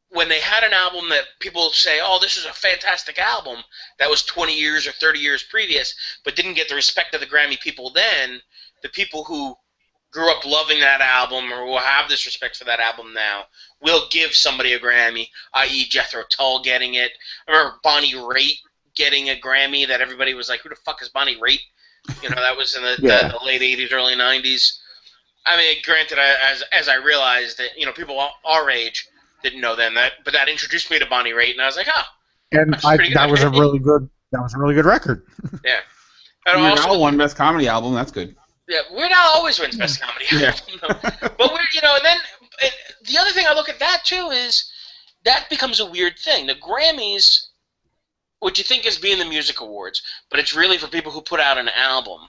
When they had an album that people say, oh, this is a fantastic album, that was 20 years or 30 years previous, but didn't get the respect of the Grammy people then, the people who grew up loving that album or will have this respect for that album now will give somebody a Grammy, i.e. Jethro Tull getting it. I remember Bonnie Raitt getting a Grammy that everybody was like, who the fuck is Bonnie Raitt? That was in the late 80s, early 90s. I mean, granted, as I realized that, people our age didn't know then but that introduced me to Bonnie Raitt, and I was like, oh. And that was a really good record. Yeah. And Weird Al won Best Comedy Album. That's good. Yeah, Weird Al always wins Best Comedy Album. But and then the other thing I look at that too is that becomes a weird thing. The Grammys, what you think is being the music awards, but it's really for people who put out an album.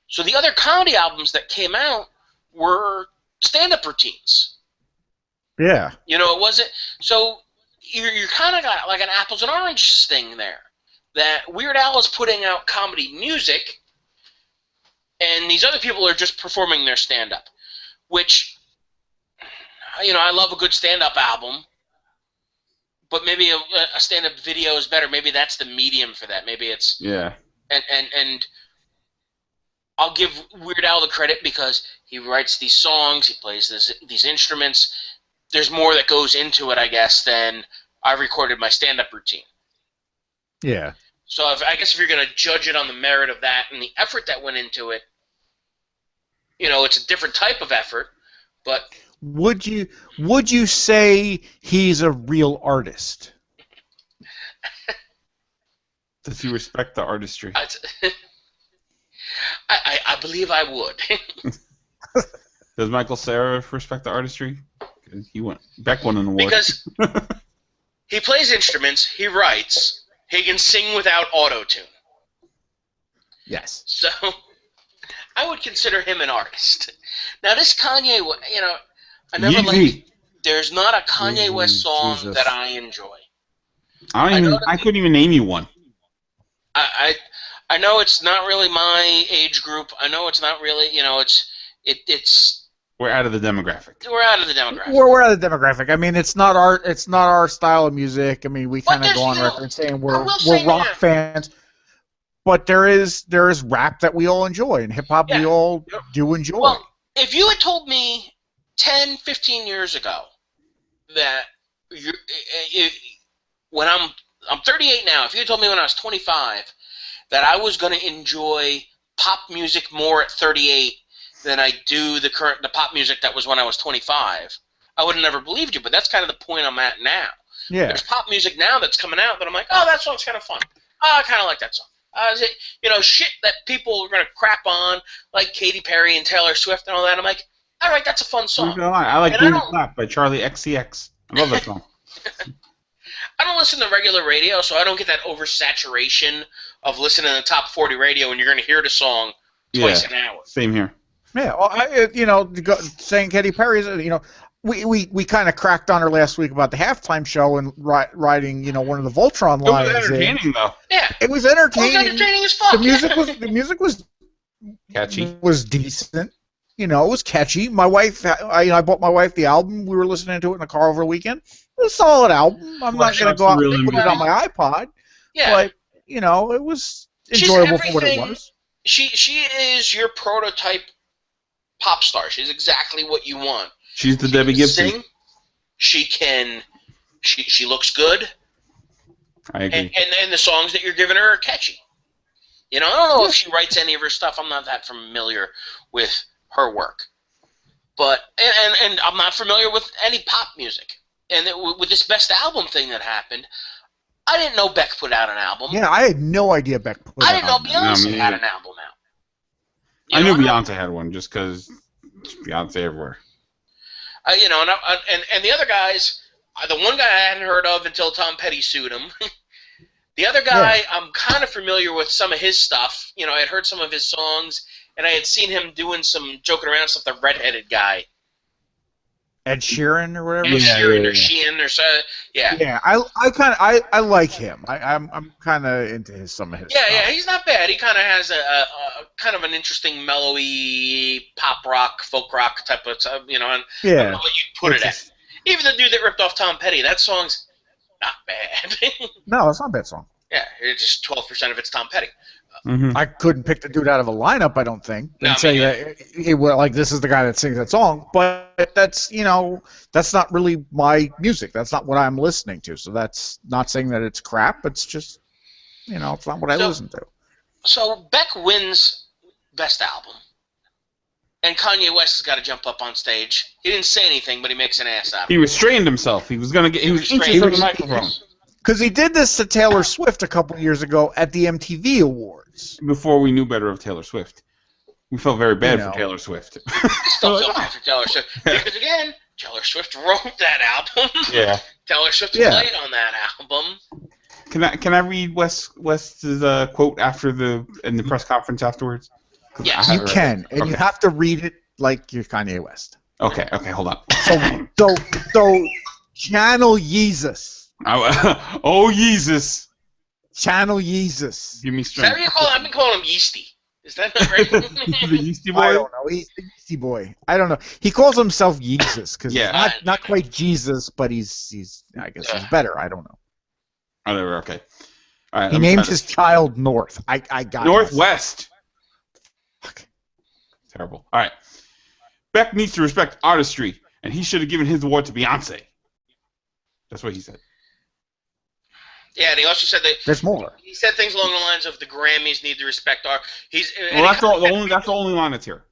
So the other comedy albums that came out were stand-up routines. Yeah. It wasn't. So you're kind of got like an apples and oranges thing there. That Weird Al is putting out comedy music, and these other people are just performing their stand-up, which, I love a good stand-up album, but maybe a stand-up video is better. Maybe that's the medium for that. Maybe it's... Yeah. And I'll give Weird Al the credit because he writes these songs, he plays these instruments. There's more that goes into it, I guess, than I recorded my stand-up routine. Yeah. So I guess if you're going to judge it on the merit of that and the effort that went into it, it's a different type of effort, but... Would you say he's a real artist? Does he respect the artistry? I believe I would. Does Michael Cera respect the artistry? Beck won an award. Because he plays instruments, he writes, he can sing without auto-tune. Yes. So, I would consider him an artist. Now, this Kanye, I never liked. There's not a Kanye West song that I enjoy. I couldn't even name you one. I know it's not really my age group. I know it's not really, it's. We're out of the demographic. We're out of the demographic. We're out of the demographic. I mean, it's not our style of music. I mean, we kind of go on record saying we're rock fans. But there is rap that we all enjoy, and hip hop we all do enjoy. Well, if you had told me 10, 15 years ago that when I'm 38 now, if you had told me when I was 25 that I was going to enjoy pop music more at 38 than I do the pop music that was when I was 25, I would have never believed you. But that's kind of the point I'm at now. Yeah. There's pop music now that's coming out that I'm like, oh, that song's kind of fun. Oh, I kind of like that song. Shit that people are going to crap on, like Katy Perry and Taylor Swift and all that. I'm like, all right, that's a fun song. I like Boom Clap by Charlie XCX. I love that song. I don't listen to regular radio, so I don't get that oversaturation of listening to the top 40 radio when you're going to hear the song twice an hour. Same here. Yeah, well, saying Katy Perry's, we kind of cracked on her last week about the halftime show and riding, one of the Voltron lines. It was entertaining, though. Yeah, it was entertaining. It was entertaining as fuck. The music was catchy. Was decent. It was catchy. My wife, I bought my wife the album. We were listening to it in the car over the weekend. It was a solid album. I'm not going to go out and put it on my iPod. Yeah. But, it was enjoyable for what it was. She is your prototype pop star. She's exactly what you want. She's the Debbie Gibson. Sing. She can. She looks good. I agree. And the songs that you're giving her are catchy. I don't know if she writes any of her stuff. I'm not that familiar with her work. But and I'm not familiar with any pop music. And with this best album thing that happened, I didn't know Beck put out an album. Yeah, I had no idea Beck put out an album. I didn't know Beyonce had an album out. I knew Beyonce had one just because Beyonce everywhere. And the other guys, the one guy I hadn't heard of until Tom Petty sued him. The other guy, I'm kind of familiar with some of his stuff. I had heard some of his songs, and I had seen him doing some joking around stuff. The redheaded guy, Ed Sheeran or whatever. Ed Sheeran or Sheehan or so. Yeah. Yeah, I like him. I'm kind of into some of his. Yeah, stuff. yeah, he's not bad. He kind of has a kind of an interesting mellowy pop rock, folk rock type of stuff. And I don't know what you put it at. Even the dude that ripped off Tom Petty, that song's not bad. No, it's not a bad song. Yeah, it's just 12% of it's Tom Petty. Mm-hmm. I couldn't pick the dude out of a lineup, I don't think, and say that this is the guy that sings that song. But that's that's not really my music. That's not what I'm listening to. So that's not saying that it's crap. It's just it's not what I listen to. So Beck wins Best Album, and Kanye West has got to jump up on stage. He didn't say anything, but he makes an ass out of it. He restrained himself. He was inches from the microphone. Because he did this to Taylor Swift a couple years ago at the MTV Awards. Before we knew better of Taylor Swift. We felt very bad for Taylor Swift. Still feel bad for Taylor Swift. Because, again, Taylor Swift wrote that album. Yeah. Taylor Swift played on that album. Can I read West's quote in the press conference afterwards? Yes. You can. And you have to read it like you're Kanye West. Okay, hold on. So channel Jesus. Oh, Jesus. Channel Jesus. Give me strength. Is that what you call him? I've been calling him Yeasty. Is that not right? The Yeasty Boy? I don't know. He's the Yeasty Boy. I don't know. He calls himself Jesus because he's not quite Jesus, but he's I guess he's better. I don't know. Whatever, okay. All right, he named his child North. I got Northwest. Fuck. Terrible. All right. Beck needs to respect artistry, and he should have given his award to Beyonce. That's what he said. Yeah, and he also said that there's more. He said things along the lines of the Grammys need to respect art. That's the only line that's here.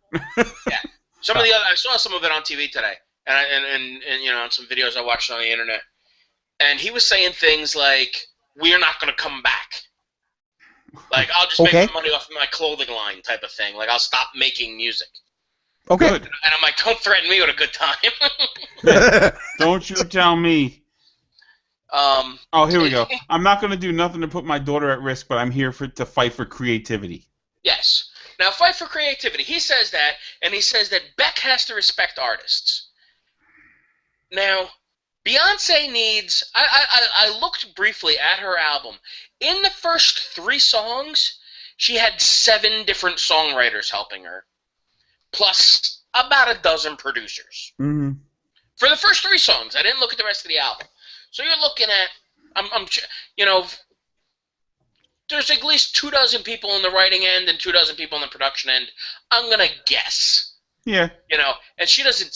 Yeah, some of the other I saw some of it on TV today, and on some videos I watched on the internet, and he was saying things like, "We're not going to come back. Like I'll just make my money off of my clothing line," type of thing. Like I'll stop making music. Okay. Good. And I'm like, don't threaten me with a good time. Don't you tell me. Here we go. I'm not going to do nothing to put my daughter at risk, but I'm here to fight for creativity. Yes. Now, fight for creativity. He says that, and he says that Beck has to respect artists. Now, Beyonce needs... I looked briefly at her album. In the first 3 songs, she had 7 different songwriters helping her, plus about a dozen producers. Mm-hmm. For the first 3 songs. I didn't look at the rest of the album. So you're looking at, there's at least 24 people in the writing end and 24 people in the production end. I'm gonna guess. Yeah. And she doesn't.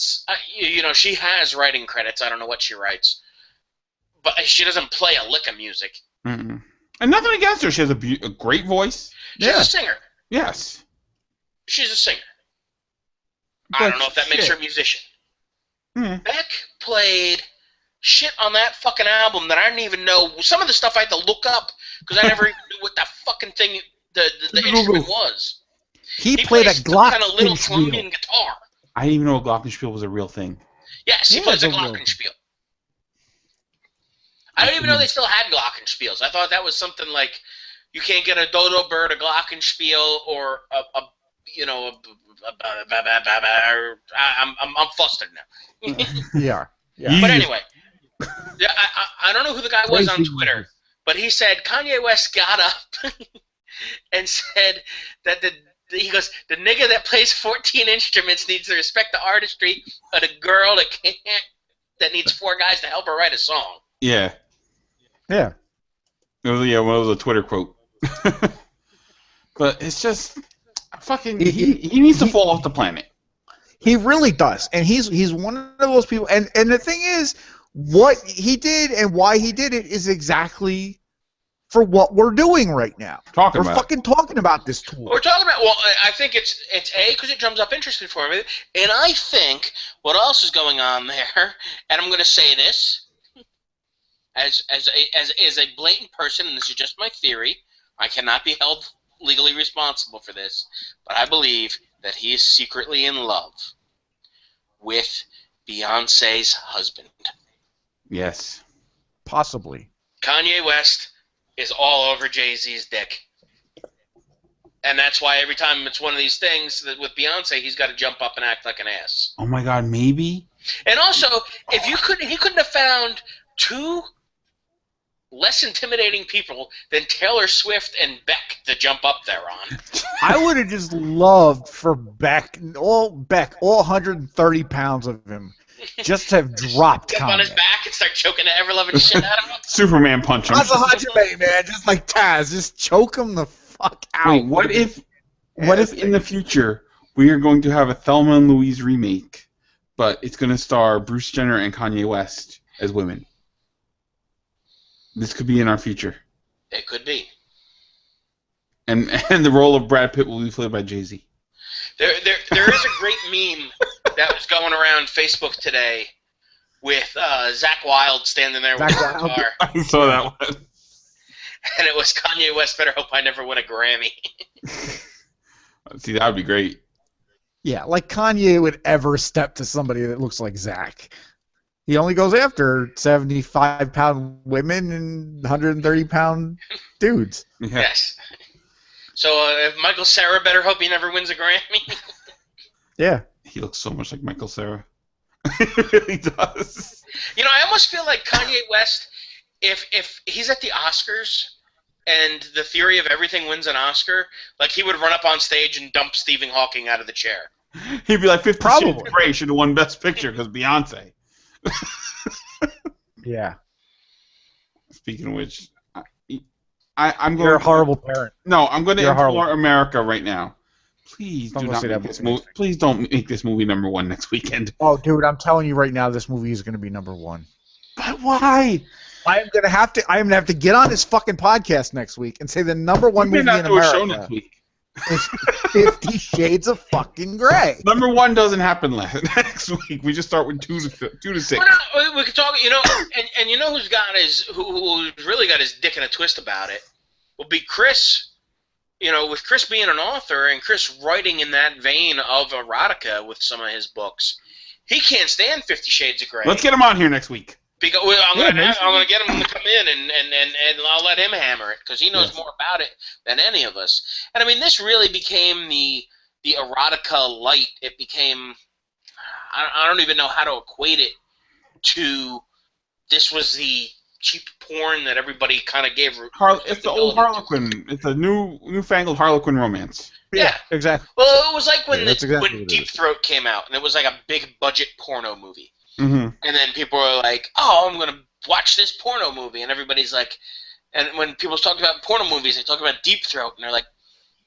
She has writing credits. I don't know what she writes, but she doesn't play a lick of music. Mm-mm. And nothing against her. She has a great voice. She's a singer. Yes. She's a singer. I don't know if that makes her a musician. Mm. Beck played shit on that fucking album that I didn't even know. Some of the stuff I had to look up because I never even knew what that fucking thing, the instrument was. He played a glockenspiel. Kind of little Colombian guitar. I didn't even know a glockenspiel was a real thing. Yes, he plays a glockenspiel. I don't even know they still had glockenspiels. I thought that was something like you can't get a dodo bird a glockenspiel or a you know I'm flustered now. Yeah. But anyway, yeah, I don't know who the guy was on Twitter, but he said Kanye West got up and said that he goes, the nigga that plays 14 instruments needs to respect the artistry of the girl that needs 4 guys to help her write a song. Yeah. Yeah. It was a Twitter quote. But it's just fucking. He needs to fall off the planet. He really does, and he's one of those people. And the thing is, what he did and why he did it is exactly for what we're doing right now. We're fucking talking about this tool. We're talking about. Well, I think it's A, because it drums up interest for me, and I think what else is going on there. And I'm going to say this as a blatant person, and this is just my theory. I cannot be held legally responsible for this, but I believe that he is secretly in love with Beyonce's husband. Yes. Possibly. Kanye West is all over Jay-Z's dick. And that's why every time it's one of these things that with Beyonce, he's got to jump up and act like an ass. Oh my God, maybe? And also, if he couldn't have found 2 less intimidating people than Taylor Swift and Beck to jump up there on. I would have just loved for Beck, all 130 pounds of him, just to have dropped Jump on his back and start choking the ever-loving shit out of him. Superman punch him. That's a Hajime, man, just like Taz, just choke him the fuck out. Wait, what if in the future we are going to have a Thelma and Louise remake, but it's going to star Bruce Jenner and Kanye West as women? This could be in our future. It could be. And the role of Brad Pitt will be played by Jay-Z. There is a great meme that was going around Facebook today with Zach Wilde standing there with his guitar. I saw that one. And it was Kanye West, better hope I never win a Grammy. See, that would be great. Yeah, like Kanye would ever step to somebody that looks like Zach. He only goes after 75-pound women and 130-pound dudes. Yeah. Yes. So if Michael Cera, better hope he never wins a Grammy. Yeah. He looks so much like Michael Cera. He really does. You know, I almost feel like Kanye West, if he's at the Oscars and the Theory of Everything wins an Oscar, like he would run up on stage and dump Stephen Hawking out of the chair. He'd be like, 50 Shades of Grey should have won Best Picture because Beyonce. Yeah. Speaking of which, I'm going. You're a horrible parent. No, I'm going to implore America right now. Please do not make this movie. Please don't make this movie #1 next weekend. Oh, dude, I'm telling you right now, this movie is going to be #1. But why? I'm gonna have to get on this fucking podcast next week and say the #1 movie in America. A show next week. Is 50 Shades of fucking Grey. #1 doesn't happen next week. We just start with 2 to 6. Well, no, we could talk. You know, and you know who's really got his dick in a twist about it will be Chris. You know, with Chris being an author and Chris writing in that vein of erotica with some of his books, he can't stand 50 Shades of Grey. Let's get him on here next week. Because I'm gonna get him to come in and I'll let him hammer it because he knows more about it than any of us. And I mean, this really became the erotica light. It became I don't even know how to equate it to. This was the cheap porn that everybody kind of gave. It's the old Harlequin. It's a newfangled Harlequin romance. Yeah, exactly. Well, it was like when Deep Throat came out, and it was like a big budget porno movie. Mm-hmm. And then people were like, "Oh, I'm gonna watch this porno movie," and everybody's like, and when people talk about porno movies, they talk about Deep Throat, and they're like,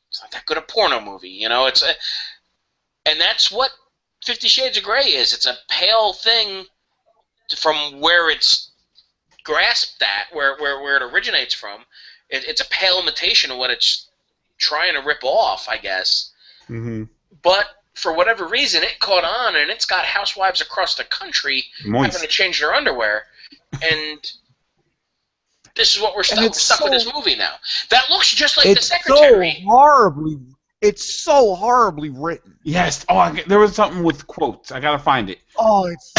"It's not that good a porno movie," you know? And that's what 50 Shades of Grey is. It's a pale thing from where it's grasped at, where it originates from. It's a pale imitation of what it's trying to rip off, I guess. Mm-hmm. But for whatever reason, it caught on, and it's got housewives across the country having to change their underwear. And this is what we're stuck with this movie now. That looks just like The Secretary. It's so horribly written. Yes. Oh, there was something with quotes. I gotta find it. Oh, it's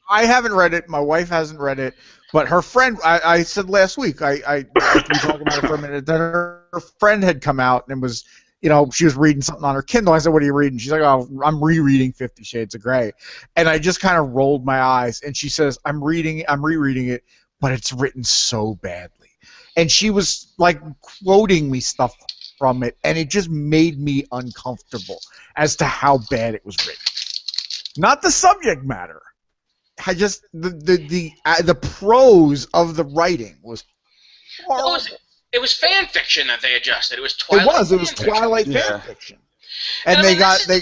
I haven't read it. My wife hasn't read it. But her friend, I said last week, we talked about it for a minute, that her friend had come out and was, she was reading something on her Kindle. I said, what are you reading? She's like, oh, I'm rereading 50 Shades of Grey. And I just kind of rolled my eyes. And she says, I'm rereading it, but it's written so badly. And she was, like, quoting me stuff from it, and it just made me uncomfortable as to how bad it was written. Not the subject matter. I just the prose of the writing was horrible. Well, it was fan fiction that they adjusted. It was Twilight. It was Twilight fan fiction. And they got a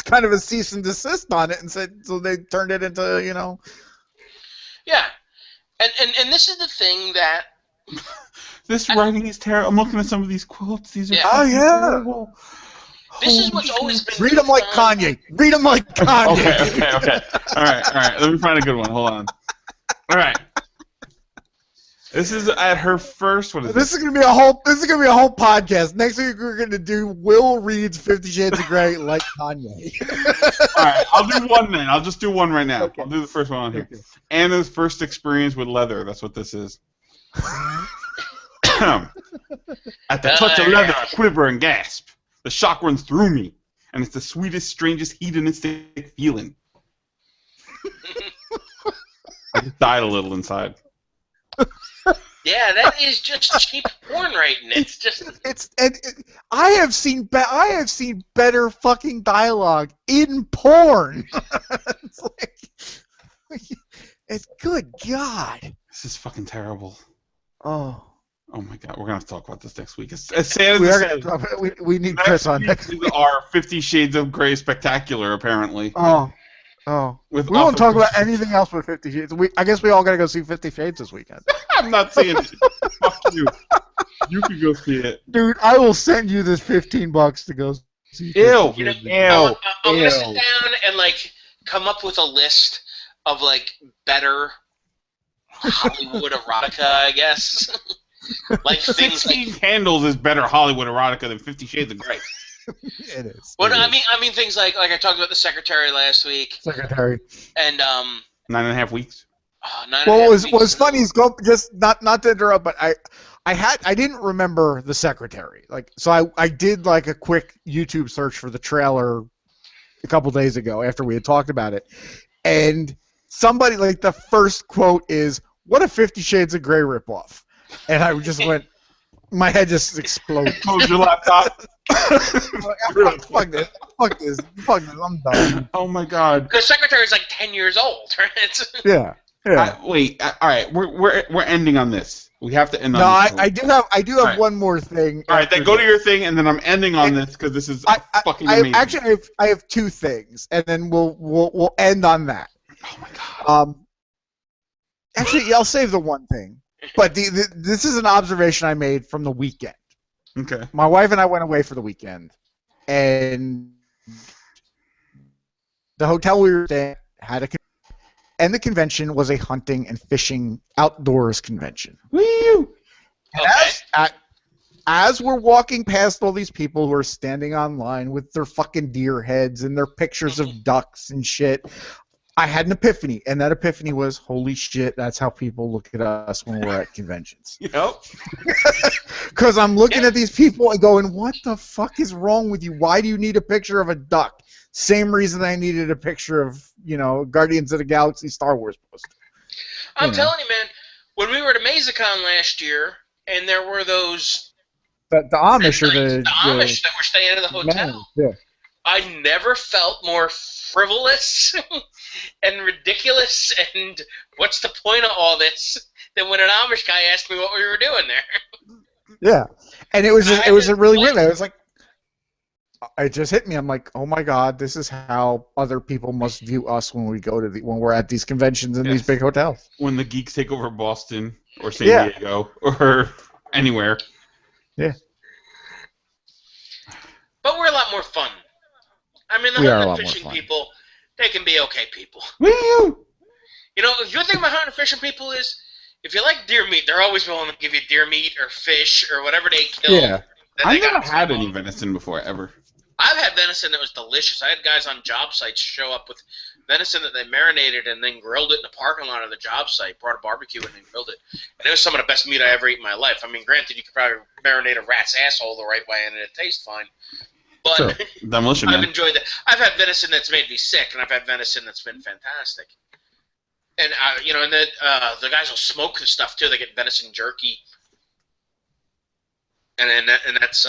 kind of a cease and desist on it, and said so they turned it into Yeah, and this is the thing that this writing is terrible. I'm looking at some of these quotes. These are terrible. This is what's always been. Read them like Kanye. Read them like Kanye. Okay. All right. Let me find a good one. Hold on. All right. This is at her first. What is this? This is gonna be a whole podcast. Next week we're gonna do Will reads 50 Shades of Grey like Kanye. All right. I'll do one then. I'll just do one right now. Okay. I'll do the first one on here. Okay. Anna's first experience with leather. That's what this is. At the touch of leather, I quiver and gasp. The shock runs through me, and it's the sweetest, strangest, hedonistic feeling. I just died a little inside. Yeah, that is just cheap porn writing. It's just. I have seen better fucking dialogue in porn. It's good God. This is fucking terrible. Oh my God, we're gonna have to talk about this next week. As sad as we need Chris on next week. Our 50 Shades of Grey spectacular, apparently. We won't talk about anything else but 50 Shades. I guess we all gotta go see 50 Shades this weekend. I'm not seeing it. Fuck you. You can go see it, dude. I will send you this $15 to go see. Ew. I'm gonna sit down and come up with a list of better Hollywood erotica, I guess. Like things 16 Candles is better Hollywood erotica than 50 Shades of Grey. It is. Well, I mean things like I talked about The Secretary last week. Secretary. And 9.5 weeks. What was funny is just not to interrupt, but I didn't remember The Secretary. So I did a quick YouTube search for the trailer a couple days ago after we had talked about it, and somebody the first quote is, "What a 50 Shades of Grey ripoff." And I just went, my head just exploded. Close your laptop. Fuck this, I'm done. Oh my God. The Secretary's 10 years old, right? Yeah. Wait, all right, we're ending on this. We have to end on this. No, I do have one more thing. All right, then go to your thing, and then I'm ending on this because this is fucking amazing. Actually, I have two things, and then we'll end on that. Oh my God. Actually, I'll save the one thing. But this is an observation I made from the weekend. Okay. My wife and I went away for the weekend, and the hotel we were staying at and the convention was a hunting and fishing outdoors convention. Woo! Okay. As we're walking past all these people who are standing online with their fucking deer heads and their pictures of ducks and shit, I had an epiphany, and that epiphany was, holy shit, that's how people look at us when we're at conventions. Yep. Because I'm looking at these people and going, what the fuck is wrong with you? Why do you need a picture of a duck? Same reason I needed a picture of, Guardians of the Galaxy Star Wars poster. I'm telling you, man, when we were at Amazicon last year, and there were those... The Amish the Amish that were staying in the hotel. Yeah. I never felt more frivolous and ridiculous and what's the point of all this than when an Amish guy asked me what we were doing there. Yeah. And it was really weird. I was like, it just hit me. I'm like, oh my God, this is how other people must view us when we go to when we're at these conventions in these big hotels. When the geeks take over Boston or San Diego or anywhere. Yeah. But we're a lot more fun. I mean, the hunting and fishing people, they can be okay people. Woo! Your thing about hunting and fishing people is, if you like deer meat, they're always willing to give you deer meat or fish or whatever they kill. Yeah. I've never had any venison before, ever. I've had venison that was delicious. I had guys on job sites show up with venison that they marinated and then grilled it in the parking lot of the job site, brought a barbecue in and grilled it. And it was some of the best meat I ever ate in my life. I mean, granted, you could probably marinate a rat's asshole the right way and it'd taste fine. But sure. Demolition I've Man. enjoyed that. I've had venison that's made me sick, and I've had venison that's been fantastic. And, and then the guys will smoke the stuff, too. They get venison jerky. And that's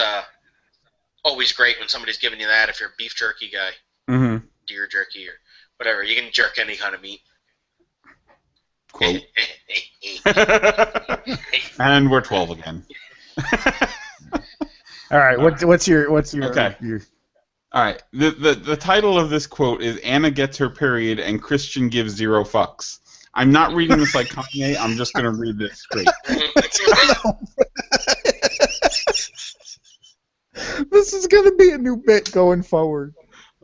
always great when somebody's giving you that if you're a beef jerky guy. Mm-hmm. Deer jerky or whatever. You can jerk any kind of meat. Quote. And we're 12 again. All right, what's your okay? All right, the title of this quote is Anna gets her period and Christian gives 0 fucks. I'm not reading this like Kanye. I'm just gonna read this straight. This is gonna be a new bit going forward.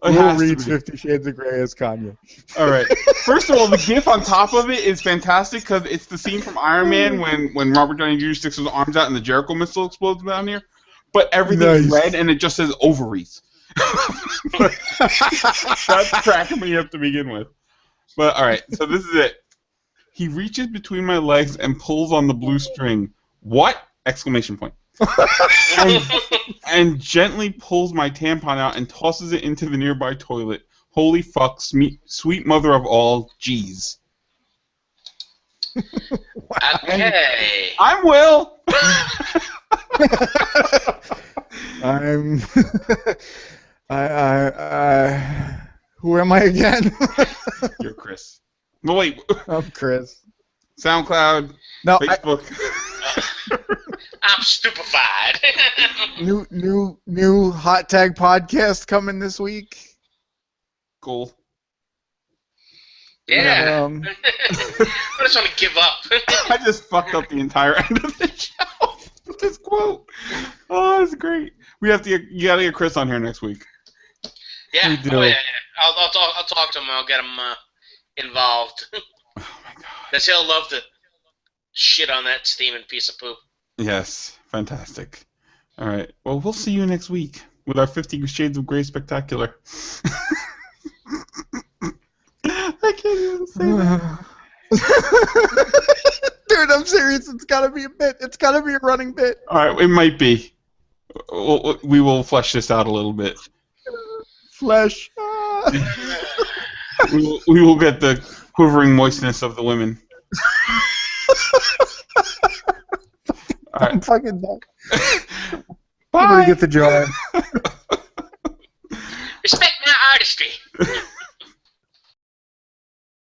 We'll read 50 Shades of Grey as Kanye. All right. First of all, the GIF on top of it is fantastic because it's the scene from Iron Man when Robert Downey Jr. sticks his arms out and the Jericho missile explodes down here. But everything's red and it just says ovaries. That's cracking me up to begin with. But all right, so this is it. He reaches between my legs and pulls on the blue string. What? Exclamation point. and gently pulls my tampon out and tosses it into the nearby toilet. Holy fuck, sweet mother of all, jeez. Okay. I'm Will. Who am I again? You're Chris. No, wait. I'm Chris. SoundCloud. No, Facebook. I'm stupefied. new hot tag podcast coming this week. Cool. Yeah. I just want to give up. I just fucked up the entire end of the show with this quote. Oh, that's great. You gotta get Chris on here next week. Yeah. We do. Oh, yeah. I'll talk to him. I'll get him involved. Oh my god. Because he'll love to shit on that steaming piece of poop. Yes, fantastic. All right. Well, we'll see you next week with our 50 Shades of Grey spectacular. I can't even say that. Dude, I'm serious. It's gotta be a bit. It's gotta be a running bit. All right, it might be. We will flesh this out a little bit. Flesh. We will get the quivering moistness of the women. All right. I'm fucking done. Bye. I'm gonna get the jar. Respect my artistry.